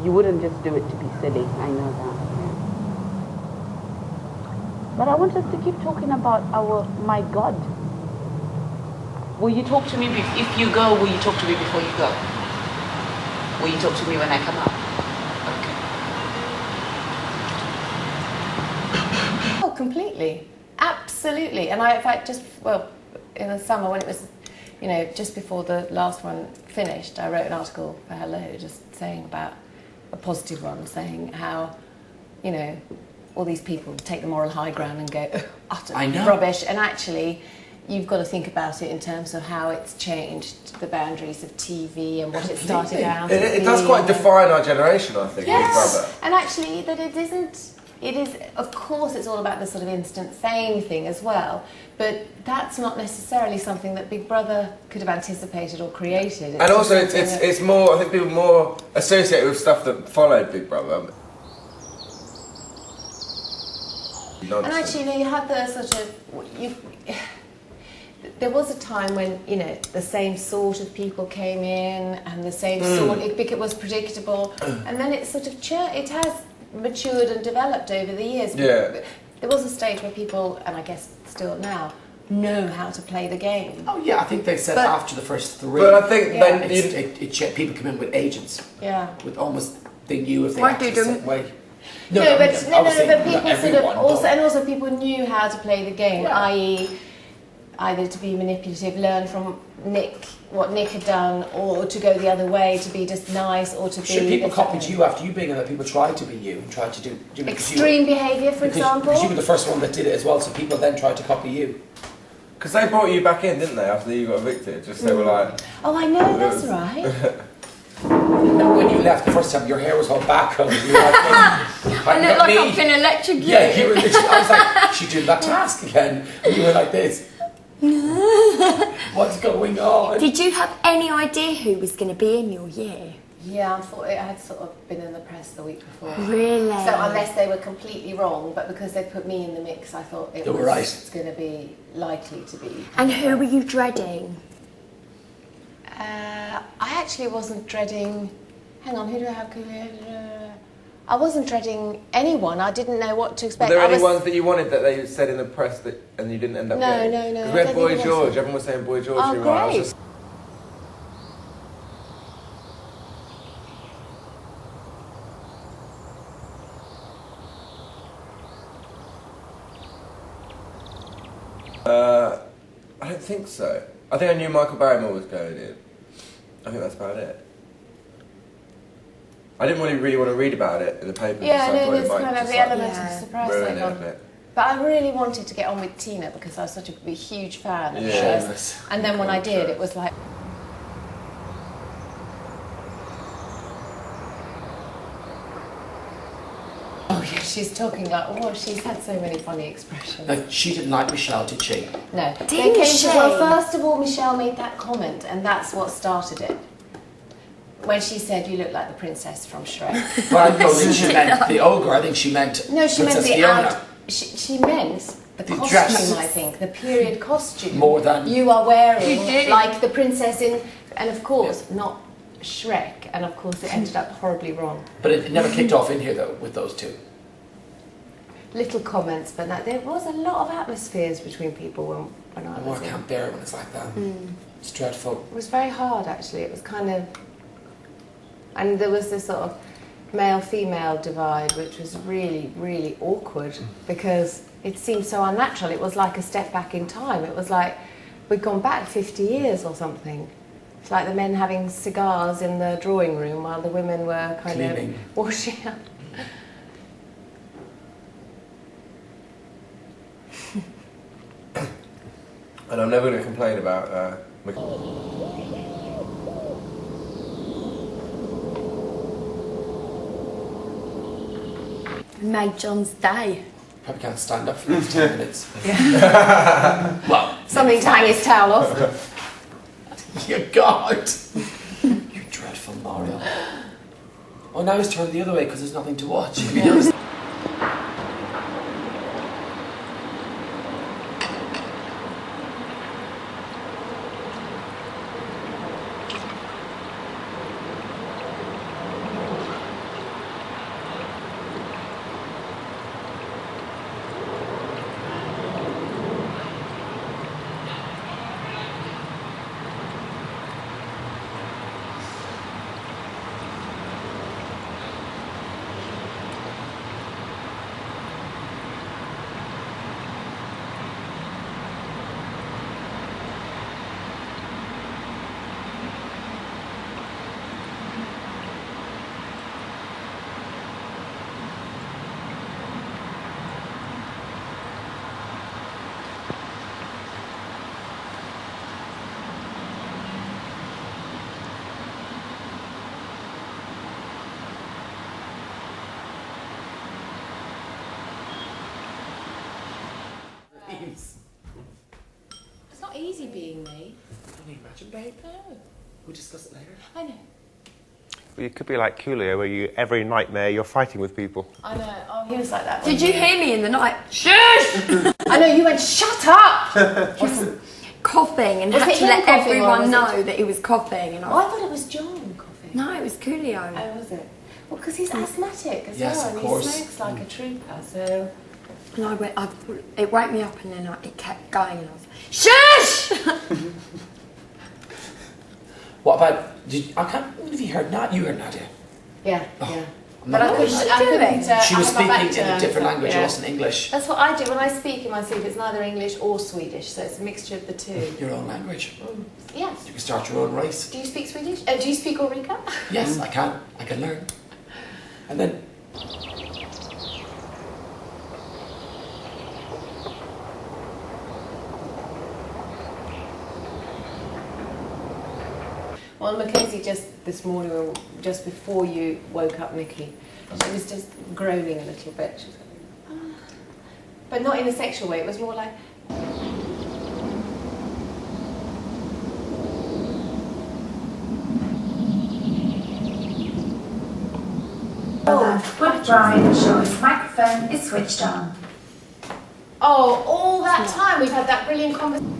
You wouldn't just do it to be silly, I know that. Yeah. But I want us to keep talking about my God. Will you talk to me, if you go, will you talk to me before you go? Will you talk to me when I come out? Completely, absolutely. And I, in fact, in the summer when it was, just before the last one finished, I wrote an article for Hello, just saying about a positive one, saying how, all these people take the moral high ground and go, utter rubbish. And actually, you've got to think about it in terms of how it's changed the boundaries of TV and what it started out. It does quite define our generation, I think. Yes, Big Brother. And actually, that it isn't. It is, of course, it's all about the sort of instant fame thing as well, but that's not necessarily something that Big Brother could have anticipated or created. And also, it's more, I think people more associate with stuff that followed Big Brother. And actually, you had the sort of, there was a time when, the same sort of people came in and the same sort, it was predictable, and then it's sort of, it has matured and developed over the years. Yeah. There was a stage where people, and I guess still now, know how to play the game. Oh yeah, I think they said But- after the first 3. But I think Yeah. then people come in with agents. Yeah. With almost, they knew if they Why acted do a them? certain way. No, I mean, but obviously people not sort of everyone, also, but- and also people knew how to play the game, Yeah. i.e., either to be manipulative, learn from Nick what Nick had done, or to go the other way, to be just nice, or to be. Sure, people this- copied you after you being in that. People tried to be you and tried to do Extreme behaviour, for example. Because you were the first one that did it as well, so people then tried to copy you. Because they brought you back in, didn't they, after you got evicted? Just they were like, Oh, I know, that's right. And when you left the first time, your hair was all back on. You were like, I look like I've been electrocuted. Yeah, you were literally. I was like, she doing that task again, and you were like this. What's going on? Did you have any idea who was going to be in your year? Yeah, I thought it had sort of been in the press the week before. Really? So unless they were completely wrong, but because they put me in the mix, I thought it They were was right. going to be likely to be. And who were you dreading? I actually wasn't dreading. Hang on, who do I have? I wasn't dreading anyone. I didn't know what to were expect. there I any was, ones that you wanted that they said in the press that and you didn't end up No, getting? no, no, Because I we had don't Boy think it was. George, everyone was saying Boy George. Oh, you know, I was great. just- I don't think so. I think I knew Michael Barrymore was going in. I think that's about it. I didn't really want to read about it in the paper. yeah, because I no, thought it there's might kind of just, the like, element of surprise ruin going it a on. bit. But I really wanted to get on with Tina because I was such a huge fan of Yeah. hers. And then when I did, it was like. Oh yeah, she's talking like, oh, she's had so many funny expressions. Like, she didn't like Michelle, did she? No. Didn't They came she? well, first of all, Michelle made that comment, and that's what started it. When she said, "You look like the princess from Shrek." Well, I don't think she meant the ogre. I think she meant No, she meant Princess the Fiona. out. She meant the The costume. dress. I think the period costume. More than- you are You wearing, did. like the princess in, and of course not Shrek, and of course it ended up horribly wrong. But it never kicked off in here though with those two. Little comments, but there was a lot of atmospheres between people when I Oh, was I in. can't bear it when it's like that. It's dreadful. It was very hard, actually. It was kind of, and there was this sort of male-female divide, which was really, really awkward because it seemed so unnatural. It was like a step back in time. It was like we'd gone back 50 years or something. It's like the men having cigars in the drawing room while the women were kind Cleaning. of washing up. And I'm never going to complain about. Made John's day. Probably can't stand up for the next 10 minutes. Well, Something to hang his towel off. you God. You're dreadful, Mario. Oh, now he's turned the other way because there's nothing to watch. Have you noticed? It's not easy being me. Can you imagine, babe? No. We'll discuss it later. I know. You could be like Coolio, where you every nightmare you're fighting with people. I know. Oh, he was like that. Did you hear me in the night? Shush! I know, you went, shut up! He was coughing and Was had it to him let coughing or everyone was it- know that he was coughing. And Oh, I thought it was John coughing. No, it was Coolio. Oh, was it? Well, because he's asthmatic as Yes, well, of and course. he smokes like a trooper, so... And it woke me up and then it kept going and I was Shush! What about? I can't. What have you heard? You heard Nadia. Yeah, Oh, yeah. I'm But not I couldn't. She was I had my back speaking in a turned, different language. It yeah. wasn't English. That's what I do when I speak in my sleep. It's neither English or Swedish, so it's a mixture of the two. Your own language. Yes. You can start your own race. Do you speak Swedish? Do you speak Ulrika? Yes, I can. I can learn. And then. Well, Mackenzie just this morning, or just before you woke up, Nikki, she was just groaning a little bit. She was like, "Ah." But not in a sexual way. It was more like. Would Brian ensure his microphone is switched on? Oh, all that time we've had that brilliant conversation.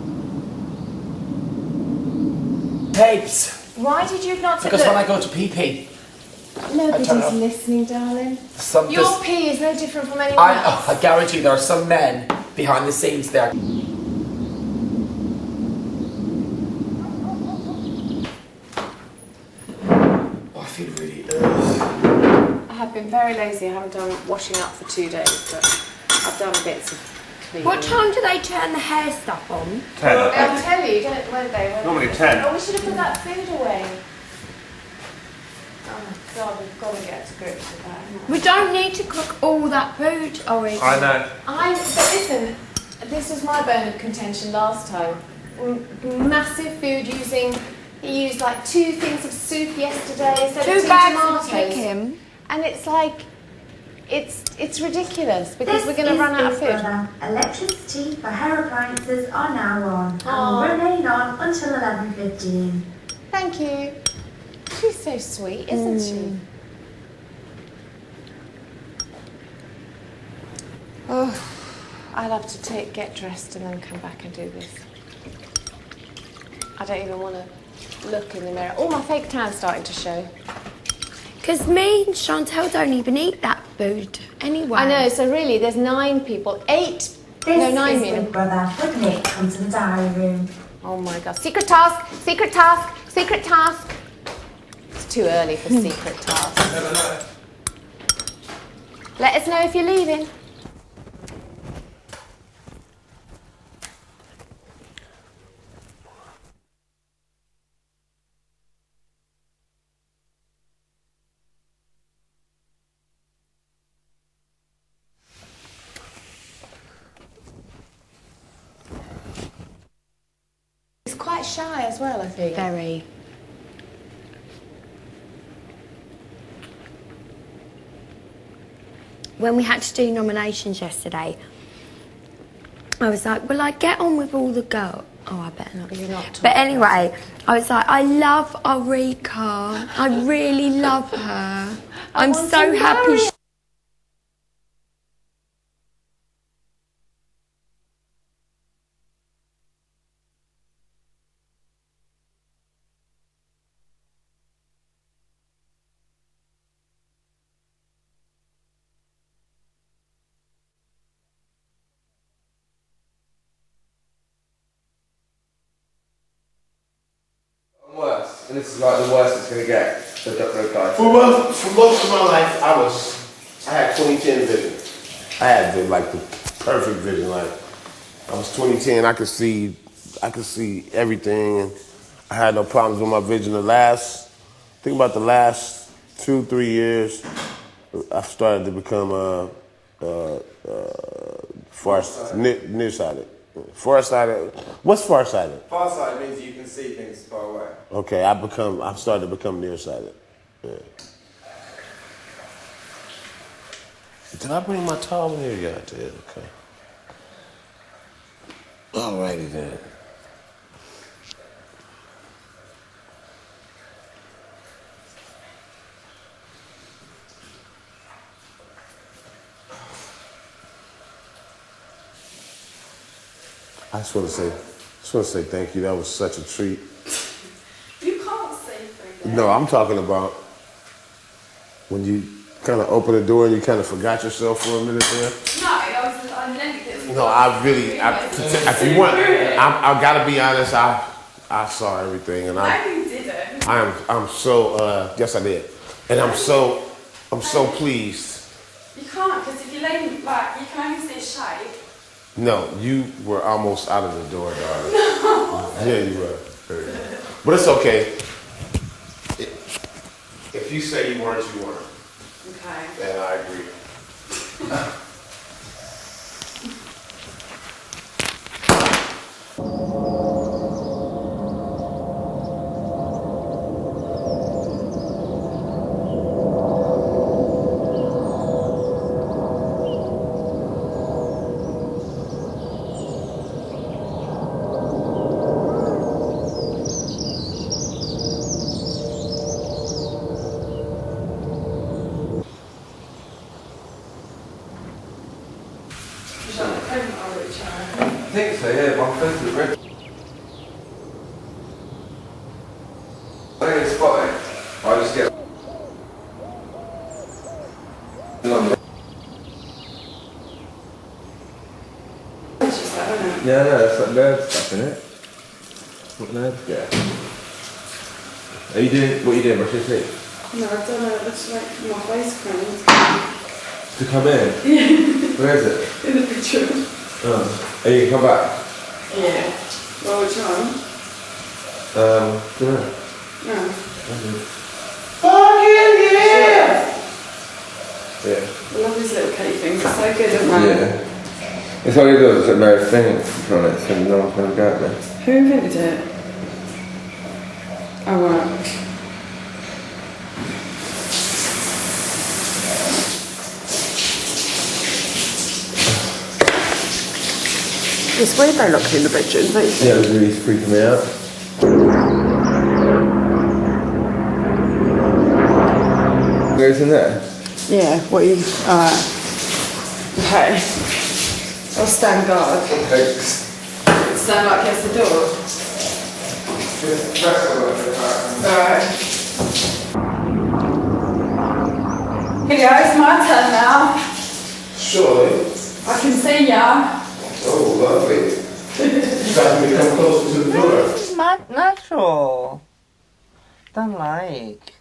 Babes. Why did you not? Because when I go to pee. Nobody's I turn it off. listening, darling. Some Your just- pee is no different from anyone else. I guarantee there are some men behind the scenes there. Oh, I feel really. I have been very lazy. I haven't done washing up for 2 days, but I've done bits of cleaning. What time do they turn the hair stuff on? 10. They'll tell you, won't they? Normally 10. Oh, we should have put that food away. Oh my God, we've got to get to grips with that. We don't need to cook all that food, Ori. I know. But listen, this was my bone of contention last time. Massive food using. He used like 2 things of soup yesterday instead of 2 2 bags of tomatoes. chicken. And it's like, it's ridiculous because This we're going to is run out of Big food. Brother. Electricity for hair appliances are now on and Aw. will remain on until 11:15. Thank you. She's so sweet, isn't she? Oh, I'll have to get dressed and then come back and do this. I don't even want to look in the mirror. Oh, my fake tan's starting to show. Because me and Chantel don't even eat that food anyway. I know, so really there's 9 people. 8. This No, 9 is million. Big Brother with Nick. Come to the diary room. Oh my God. Secret task, secret task, secret task. It's too early for secret task. Let us know if you're leaving. He's quite shy as well, I think. Very. When we had to do nominations yesterday, I was like, well, I get on with all the girls. Oh, I better not. You're not. But anyway, I was like, I love Ulrika. I really love her. I'm want so to happy. marry Worse, and this is like the worst it's going to get. The Duck guy. For most of my life, I had 20/10 vision. I had the perfect vision. Like I was 20/10, I could see everything, and I had no problems with my vision. Think about the last 2-3 years, I started to become nearsighted. Farsighted. What's farsighted? Farsighted means you can see things far away. Okay, I've started to become nearsighted. Yeah. Did I bring my towel in here? Yeah, I did. Okay. Alrighty then. I just want to say thank you. That was such a treat. You can't say thank you. No, I'm talking about when you kind of opened the door and you kind of forgot yourself for a minute there. No, I meant it. No, if you want, I gotta be honest. I saw everything, and No, you didn't. I'm so yes I did, and I'm so pleased. You can't, because if you lay like you can only see a shape. No, you were almost out of the door, darling. No. Yeah, you were. But it's okay. If you say you weren't, you weren't. Okay. And I agree. I think so, yeah. My friends are red. I don't get spotted. I just get. Yeah, no, that's like nerve stuff, isn't it? What nerves get? What are you doing? Brushing your teeth? No, I don't know. It looks like my face cream. To come in? Yeah. Where is it? In the bedroom. Oh. And you can come back? Yeah. Well, which one? Don't know. No. Fucking yeah! Yeah. I love these little cake things. They're so good, aren't they? Yeah. It's all you do is put no thing on it, so no one's going to go out there. Who invented it? Oh, right. It's weird they lock you in the bedroom, don't you think? Yeah, it was really freaking me out. Goes in there? Yeah, what you... Alright. Okay. I'll stand guard. Thanks. Stand like against the door. Alright. Here you go, it's my turn now. Surely. I can see ya. Oh, lovely. You got me to come closer to the door. It's not natural. Don't like.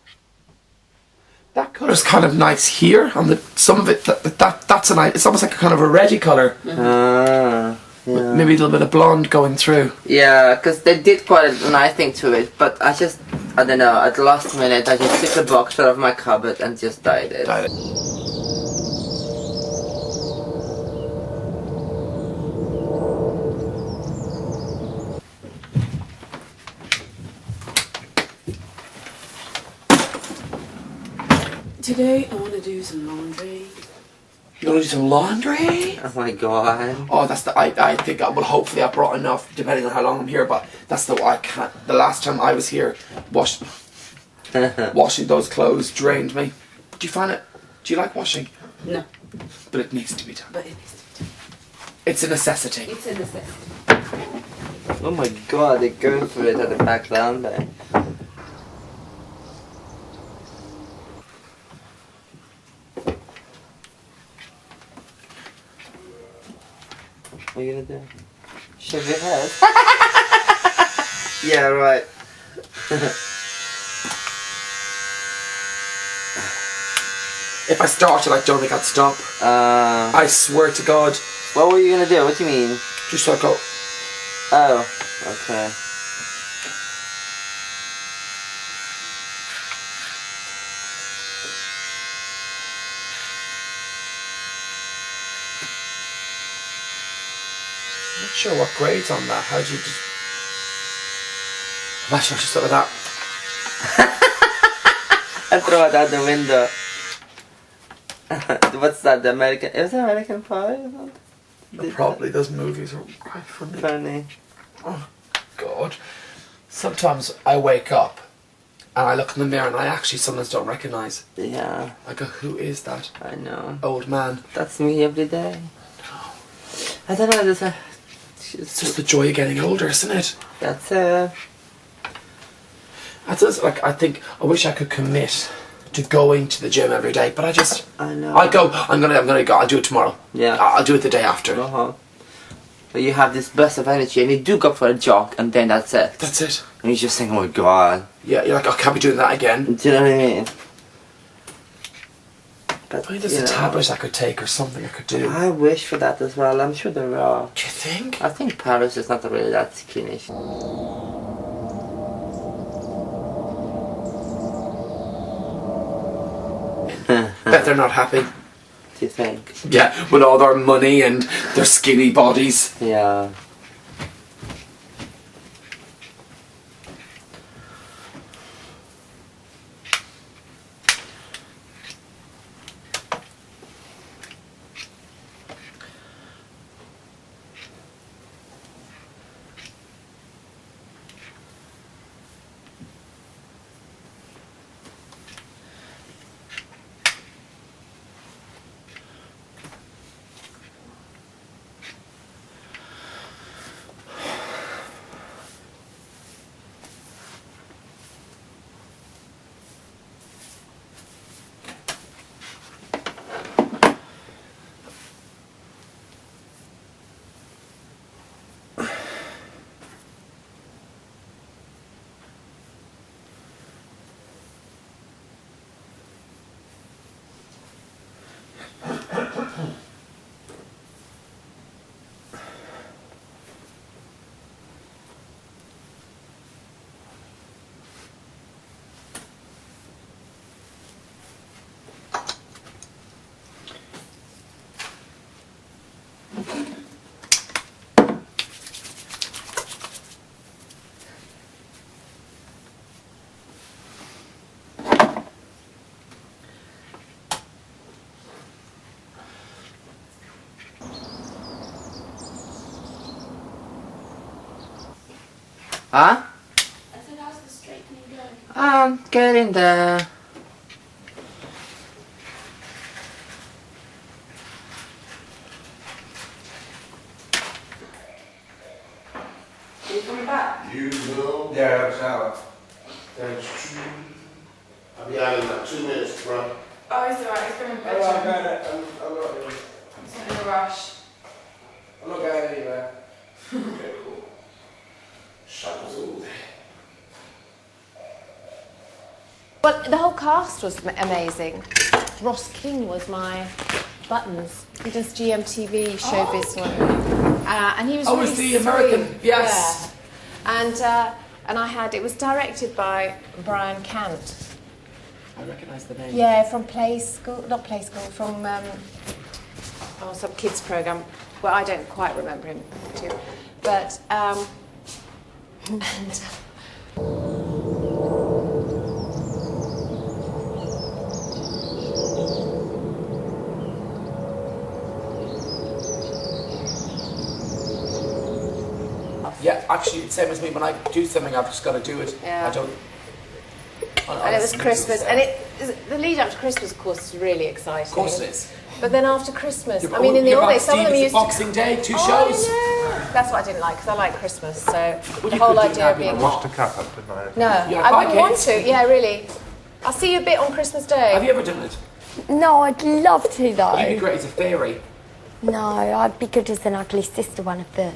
That colour's kind of nice here, and some of it that's a nice. It's almost like a kind of a reddy colour. Yeah. With maybe a little bit of blonde going through. Yeah, because they did quite a nice thing to it, but I don't know, at the last minute I just took the box out of my cupboard and just dyed it. Today I want to do some laundry. You want to do some laundry? Oh my god. Oh, that's the. I think I will. Hopefully, I brought enough, depending on how long I'm here. But that's the. I can't. The last time I was here, washing those clothes drained me. Do you find it? Do you like washing? No. But it needs to be done. But it needs to be done. It's a necessity. It's a necessity. Oh my god, they're going for it at the back down there. What are you gonna do? Shave your head? Yeah, right. If I started, I don't think I'd stop. I swear to God. What were you gonna do? What do you mean? Just like go. Oh, okay. I'm not sure what grade's on that. How do you just... I'm not sure I should start with that. I throw it out the window. What's that? The American... It was American Pie or something? Probably. Those movies are quite funny. Funny. Oh, God. Sometimes I wake up and I look in the mirror and I actually sometimes don't recognise. Yeah. I go, who is that? I know. Old man. That's me every day. I don't know, it's just the joy of getting older, isn't it? That's like, I think, I wish I could commit to going to the gym every day, but I know. I'm gonna go, I'll do it tomorrow. Yeah. I'll do it the day after. Uh-huh. where you have this burst of energy and you do go for a jog and then that's it. That's it. And you just think, oh my god. Yeah, you're like, I can't be doing that again. Do you know what I mean? But, Maybe there's you a know, tablet I could take or something I could do. I wish for that as well. I'm sure there are. Do you think? I think Paris is not really that skinnish. Bet they're not happy. Do you think? Yeah, with all their money and their skinny bodies. Yeah. Huh? I said, how's the straightening going? Getting there. Are you coming back? You will. Yeah, I have a shower. That's true. I'll be out in like 2 minutes, bro. Oh, it's alright, it's going to bed. I'm not really. It's not in a rush. I'm not going anywhere. Okay, cool. Shackles all day. Well, the whole cast was amazing. Ross King was my Buttons. He does GMTV showbiz one. And he was Oh, really it's the American, sweet. yes. Yeah. And I had, it was directed by Brian Cant. I recognise the name. Yeah, from Play School, not Play School, from some kids program. Well, I don't quite remember him too, but Yeah, actually, it's same as me. When I do something, I've just got to do it. Yeah. I don't. and it was Christmas, and the lead up to Christmas, of course, is really exciting. Of course it is. But then after Christmas, Yeah, I mean, in the you're old back, days, some of them Steve, used it's Boxing Day, 2 shows. I know. That's what I didn't like, because I like Christmas. So Well, the you whole could do idea that, of being I washed a cup up tonight. no, Yeah, I wouldn't bye, want Kate. to. Yeah, really. I'll see you a bit on Christmas Day. Have you ever done it? No, I'd love to though. You'd be great as a fairy. No, I'd be good as an ugly sister, one of the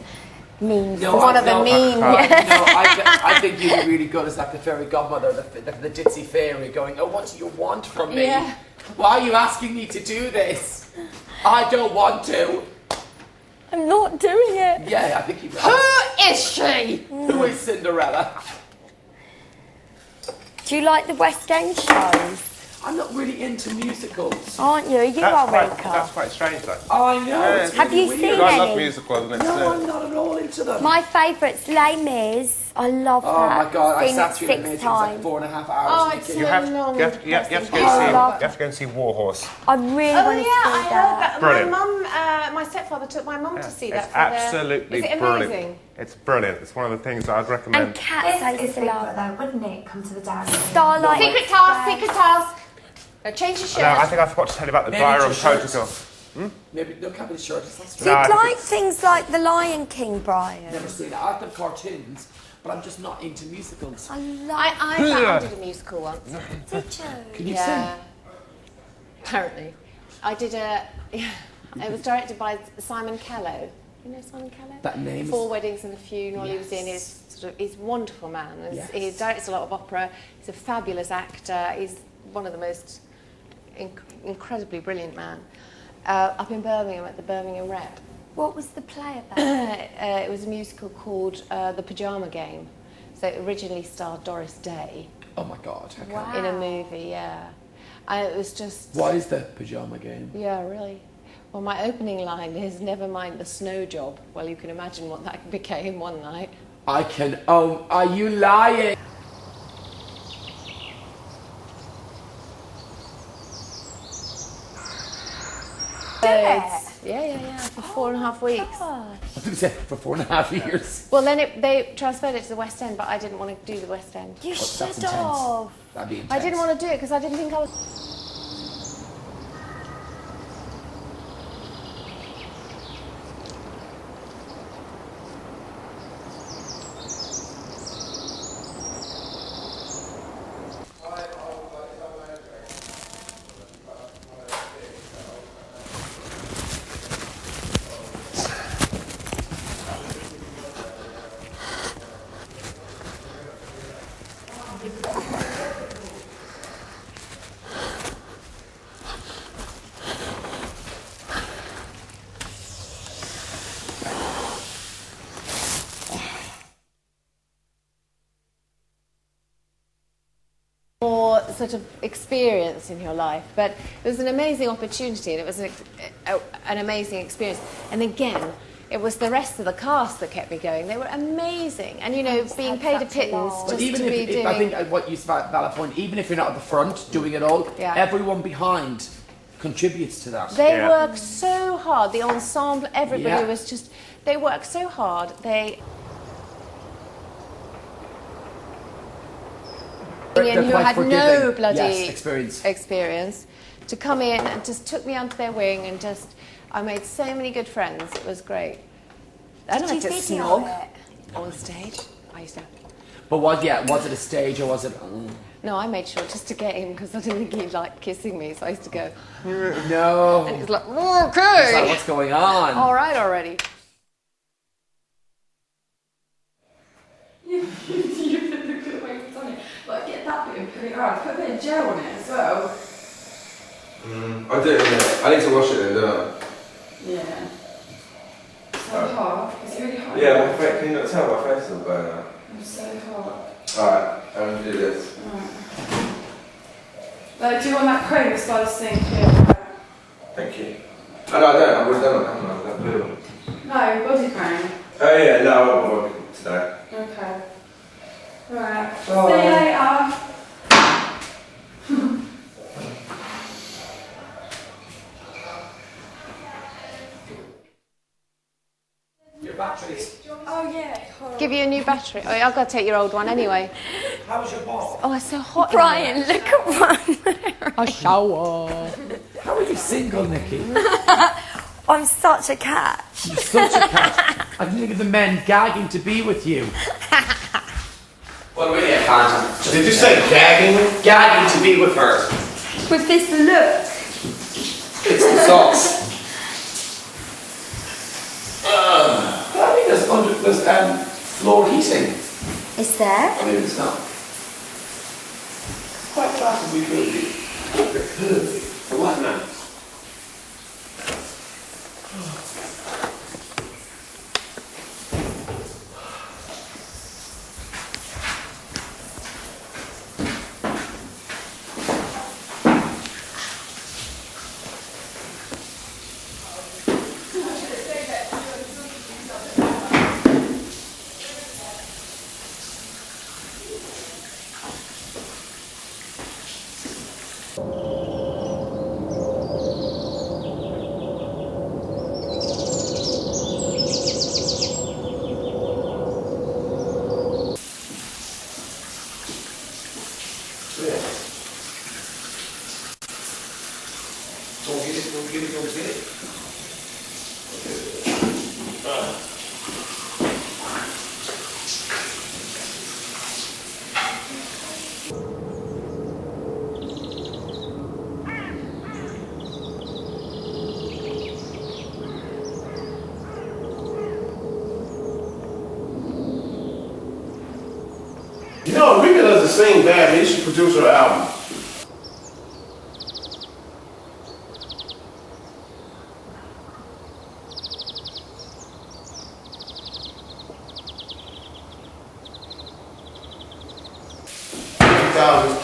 mean. No, One I- of the no, mean. No, I think you'd be really good as like the fairy godmother, the ditzy fairy, going, "Oh, what do you want from me? Yeah. Why are you asking me to do this? I don't want to." I'm not doing it. Yeah, I think you. Who is she? Who is Cinderella? Do you like the West End shows? I'm not really into musicals. Aren't you? You are, That's Rilka. quite strange, though. I know. It's Have really you weird. seen I love any? musicals, and it's No, I'm not at all into them. My favourite's Les Mis. I love Oh that. my god, I Seen sat it through the 6 meetings like times. 4.5 hours. Oh, with it's the so kids. long. You have to go and see. Oh, You have to go and see Warhorse. I really Oh want to yeah, I see heard that. that. Brilliant. My mum, my stepfather took my mum to see that. It's for their- absolutely Is it brilliant. amazing? It's brilliant. It's one of the things I'd And recommend. cats I used to love. Brother, wouldn't it? Come to the dance. Starlight. Secret task, secret task. Now change your shirt. No, I think I forgot to tell you about the Maybe Byron it's your shirt. protocol. Maybe no, can't be the shirt. It's not Do straight. you No, I think like things like The Lion King, Brian? Never seen it. I've done cartoons, but I'm just not into musicals. I love I did a musical once. Did you? Can you Yeah. Apparently, I did a. It was directed by Simon Callow. You know Simon Callow? That name is- 4 Weddings and a Funeral. He was Yes. in his he's a wonderful man. Yes. He directs a lot of opera. He's a fabulous actor. He's one of the most incredibly brilliant man. Up in Birmingham at the Birmingham Rep. What was the play about? It was a musical called The Pyjama Game. So it originally starred Doris Day. Oh my God. Okay. Wow. In a movie, yeah. And it was just... What is the Pyjama Game? Yeah, really. Well, my opening line is, never mind the snow job. Well, you can imagine what that became one night. I can... Oh, are you lying? Yeah, for 4.5 weeks. I was going to say, for 4.5 years. Well, then they transferred it to the West End, but I didn't want to do the West End. You That's should intense. have. That'd be intense. I didn't want to do it because I didn't think I was... more sort of experience in your life, but it was an amazing opportunity and it was an amazing experience. And again, it was the rest of the cast that kept me going. They were amazing, and you know, being paid a pittance But just even to be if, doing. I think what you said, valid point, even if you're not at the front doing it all, Yeah. everyone behind contributes to that. They work so hard. The ensemble, everybody Yeah. was just. They work so hard. They. They're Who quite had no forgiving. bloody Yes, experience to come in and just took me under their wing and just I made so many good friends. It was great. And I Did had to you video snog it? on stage. I used to. But was it a stage or was it... No, I made sure just to get him because I didn't think he liked kissing me, so I used to go. No. And he was like, okay. It's like, what's going on? All right already. You look at the way you've done it. Like, get that bit and put it around. Put a bit of gel on it as well. I do, yeah. I need to wash it then, don't I? Yeah. So hard. It's really hard. Yeah, my face, can you not tell my face is burning out? I'm so hard. Alright, I'm going to do this. Alright. Like, do you want that cream that's by the sink here? Thank you. Oh, no, I don't. I've already done it, haven't I? That blue. No, body cream. Oh, yeah, no, I won't bother today. Okay. Right. Bye. See you later. Your batteries. Oh, yeah. Give you a new battery. Oh, I've got to take your old one anyway. How was your ball? Oh, it's so hot. Brian, look at one. A shower. How are you single, Nikki? I'm such a catch. You're such a catch. I think of the men gagging to be with you. Well, really, I can't. Did you say gagging? Gagging to be with her. With this look. It's the socks. I think there's floor heating. Is there? I mean, it's not. Quite fast we will be. For what now? No, Rika doesn't sing bad, man. You should produce her album.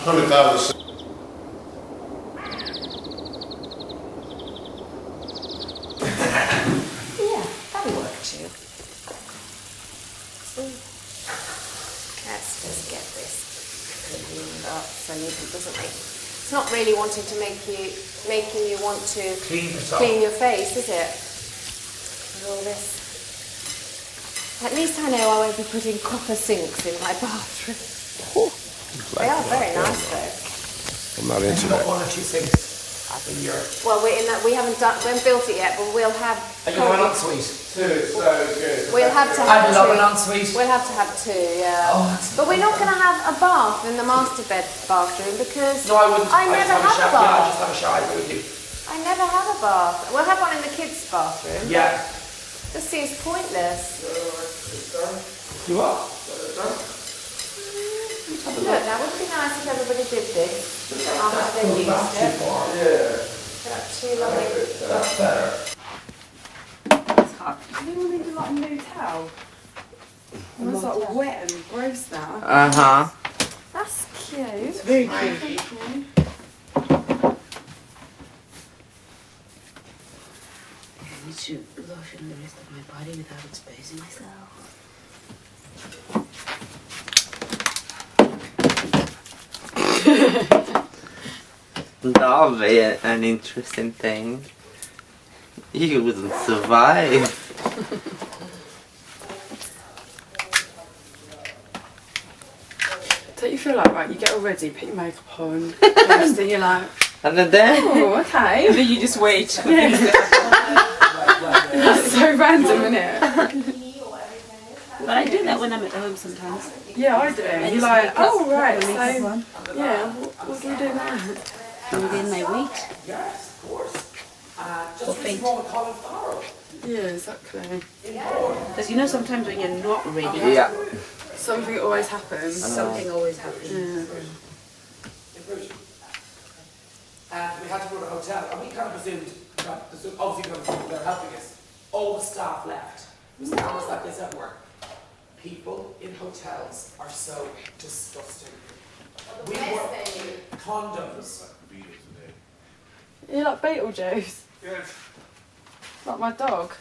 $100,000. Yeah, that'll work too. Let's just get this cleaned up so it doesn't make. It's not really wanting to making you want to clean your face, is it? With all this. At least I know I won't be putting copper sinks in my bathroom. They are very nice though. I'm not into Got that. 1 or 2 things up in Europe. Well, we haven't built it yet, but we'll have. And you have an ensuite. We'll have to I have love two. an ensuite. We'll have to have 2, yeah. Oh, that's but we're not going to have a bath in the master bathroom because No, I wouldn't. I I'd never have a have a shower. Yeah, I'd bath. just have a shower. I agree with you. I never have a bath. We'll have one in the kids' bathroom. Yeah. This seems pointless. You are? Look, now wouldn't it be nice if everybody did this after they used That's too it? far. That's too lovely. That's better. It's hot. Anyone need like a new towel? It's like wet and gross now. Uh-huh. That's cute. Very cute. I need to lotion the rest of my body without exposing myself. That'll be an interesting thing. You wouldn't survive. Don't you feel like, right, you get all ready, put your makeup on, and then you're like, And then oh, okay. And then you just wait. That's so random, isn't it? But I do that when I'm at home sometimes. Yeah, I do. I You're just like, wake up, oh, right, put my makeup on. so, yeah, what do we do now? And gain my weight. Yes, of course. Or Just faint. what's wrong with Colin Farrell? Yeah, exactly. Because you know sometimes when you're not ready, yeah. Something always happens. something always happens. Yeah. And we had to go to a hotel, and we kind of presumed that, obviously kind of presumed they're helping us. All the staff left. It was cameras like this everywhere. People in hotels are so disgusting. We were condoms. You like Beetlejuice? Yes. Like my dog?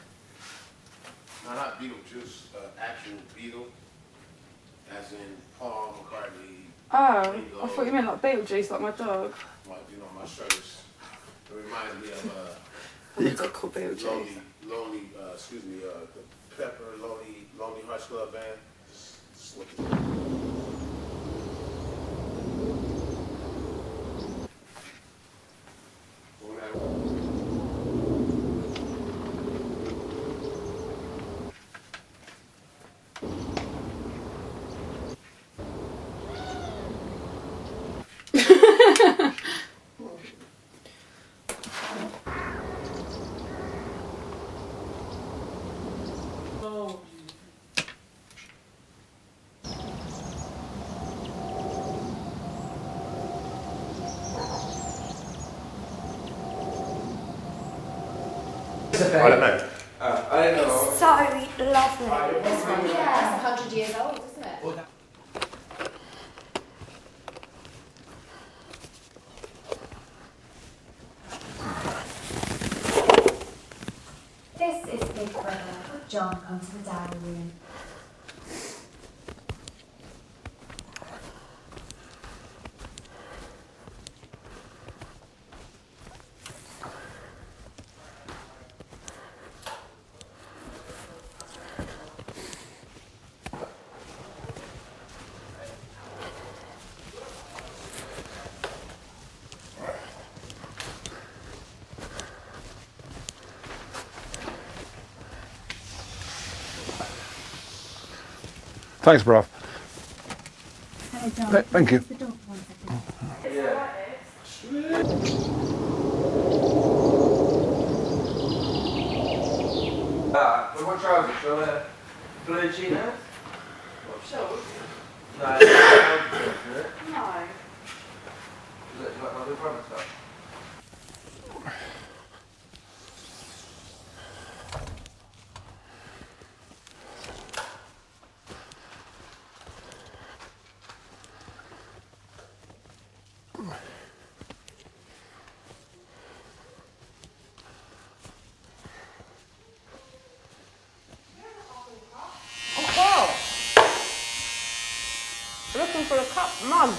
No, not Beetlejuice, actual Beetle, as in Paul McCartney. Oh, I thought you meant like Beetlejuice, like my dog. Like, you know, my shirt is, it reminds me of I have a dog called Beetlejuice. Lonely, the Pepper Lonely Hearts Club Band. Just look at I don't know. I don't know. It's so lovely. This one, yeah, it's 100 years old, isn't it? This is Big Brother. Would John come to the diary room? Thanks, bruv. Hello, John. Thank you. The dog, 1 second. What trousers? Blue chinos? Sure. No, it's not it. No. Is it like my big brother stuff? Oh, looking for a cup, Mum.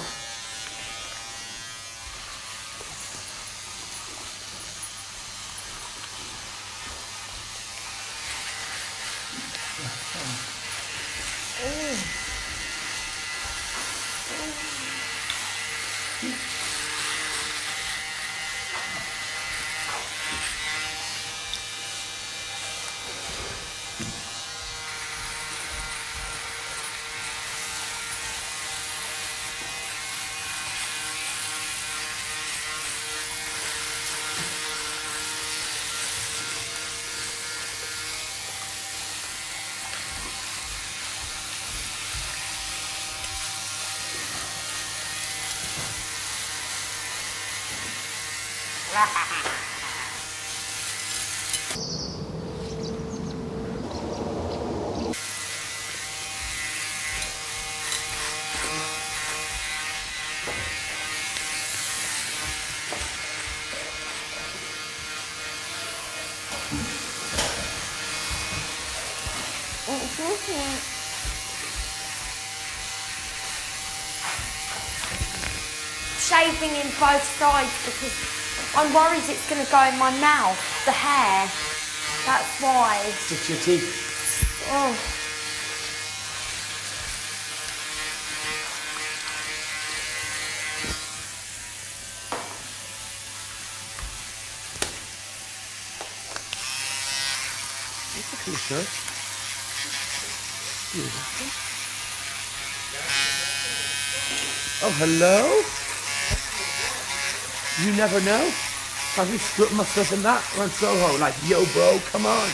Shaving in both sides because I'm worried it's going to go in my mouth, the hair. That's why. Stitch your teeth. Oh. That's a cool shirt. Oh, hello? You never know. I'll be strutting my stuff in that around Soho, like, yo, bro, come on.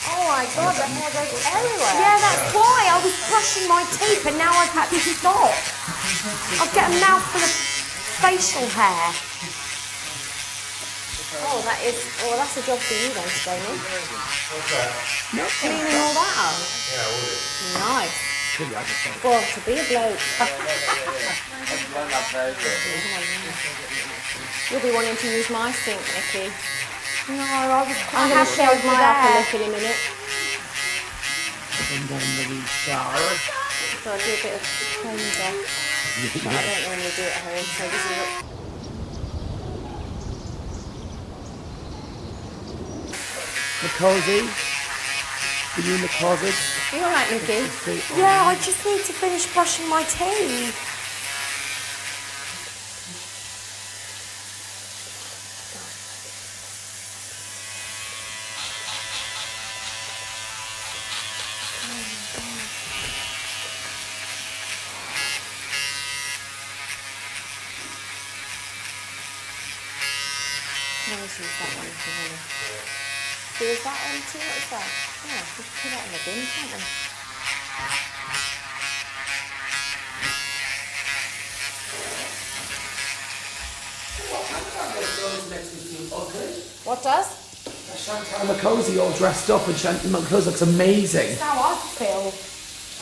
Oh my God, the hair goes everywhere. Yeah, that's why. I was brushing my teeth and now I've had to stop. I've got a mouthful of facial hair. Oh, that's a job for you then, Stoney. No. Cleaning all that up. Yeah, I will. Nice. God, to be a bloke. You'll be wanting to use my sink, Nikki. No, I was I'm going to shave my upper lip in a minute. And then the wee shower. So I'll do a bit of cleanser. But I don't normally do it at home, so this is Macosy? Are you in the closet? You alright, Nikki? Yeah, I just need to finish brushing my teeth. Nice, use that one if you want to. So is that empty? What is that? Yeah, just put that in the bin, can't we? What does? Chantal Macosy all dressed up and Chantal Macosy looks amazing. That's how I feel.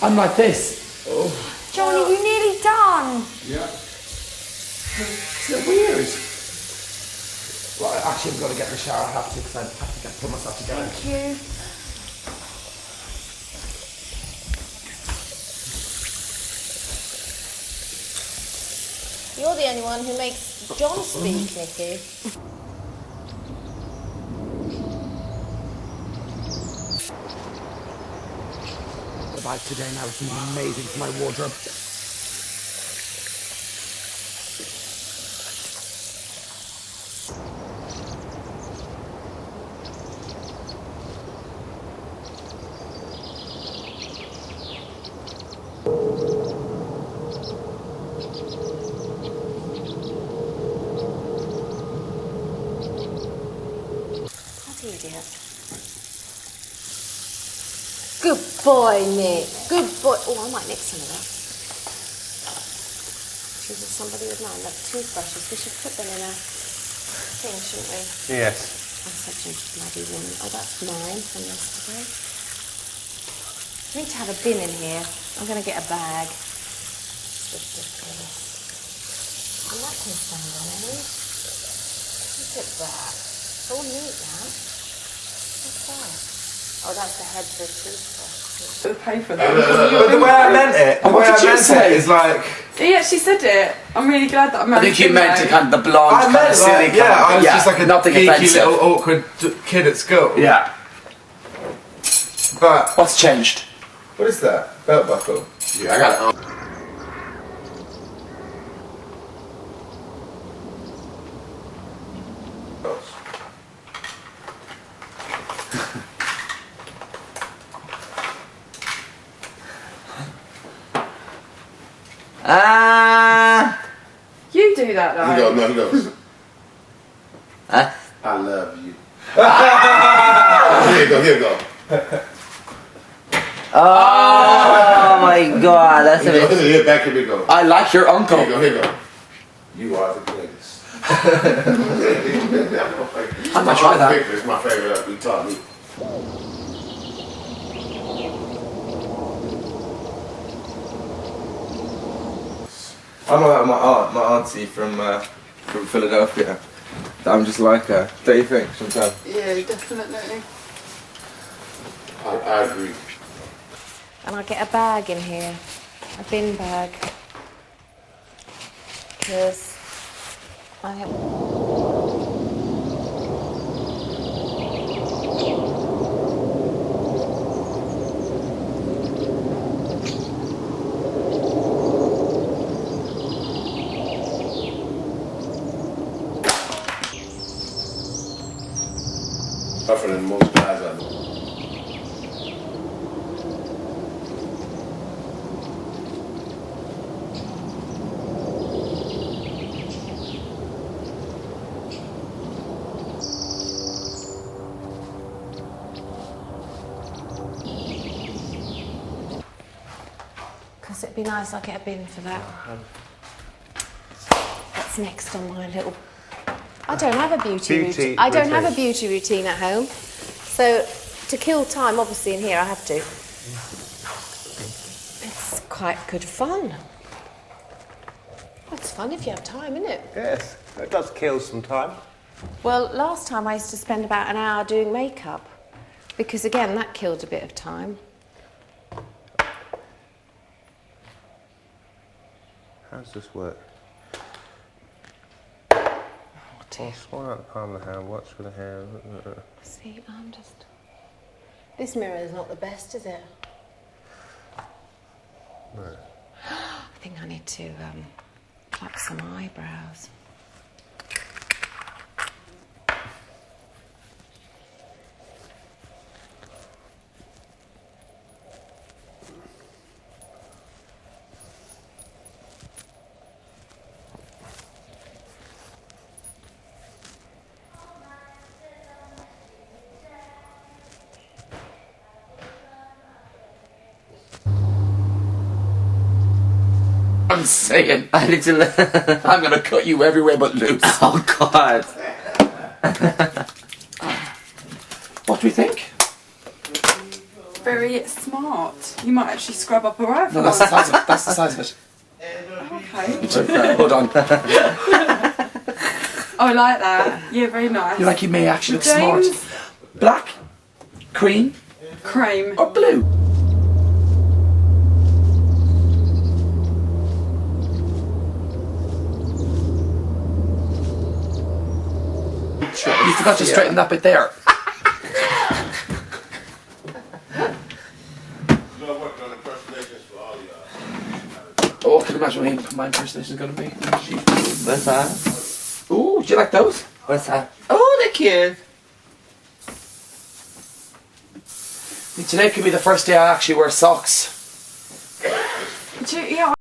I'm like this. Oh. Johnny, you're nearly done. Yeah. Isn't it weird? Well, actually, I'm going to get in the shower. I have to because I have to put myself together. Thank you. You're the only one who makes John speak, Nikki. The bag today now is amazing for my wardrobe. Good boy, Nick. good boy. Oh, I might nick some of that. Chooses somebody with mine. Like toothbrushes. We should put them in a thing, shouldn't we? Yes. I'm such a bloody woman. Oh, that's mine from yesterday. I need to have a bin in here. I'm going to get a bag. It's ridiculous. And that can stand on end. Look at that. It's all neat now. What's that? Oh, that's the head for a toothbrush. To pay for that. But the way I meant it, is like. He actually said it. I'm really glad that I I managed think you meant to kind of the blonde, I kind meant of silly like, yeah, I was just like a nothing geeky offensive. little awkward kid at school. Yeah. But What's changed? what is that? Belt buckle. Yeah, I got it. You do that though. No, he goes. Huh? I love you. Here you go. Oh my god, that's a bit. Here, back here we go. I like your uncle. Here you go. You are the greatest. I might try that. It's my favorite. He taught me. I'm like my auntie from Philadelphia. I'm just like her. Don't you think sometimes? Yeah, definitely. I agree. And I'll get a bag in here. A bin bag. Because I have... Tougher than most guys I know. Because it'd be nice, I'll get a bin for that. That's next on my little... I don't have a beauty routine. I don't have a beauty routine at home. So, to kill time, obviously, in here, I have to. It's quite good fun. It's fun if you have time, isn't it? Yes, it does kill some time. Well, last time I used to spend about an hour doing makeup. Because, again, that killed a bit of time. How does this work? One at the palm of the hand, watch for the hand. See, I'm just... This mirror is not the best, is it? No. I think I need to pluck some eyebrows. I'm saying. I need to. I'm gonna cut you everywhere but loose. Oh god. What do you think? Very smart. You might actually scrub up her eyebrows. No, that's the size of it. That's the size of it. Okay. Hold on. I like that. Yeah, very nice. You like you may actually look James? smart. Black, cream, cream, or blue. You forgot to straighten that bit there. Oh, I can imagine what my impersonation is going to be. What's that? Ooh, do you like those? What's that? Oh, they're cute. Today could be the first day I actually wear socks. Yeah,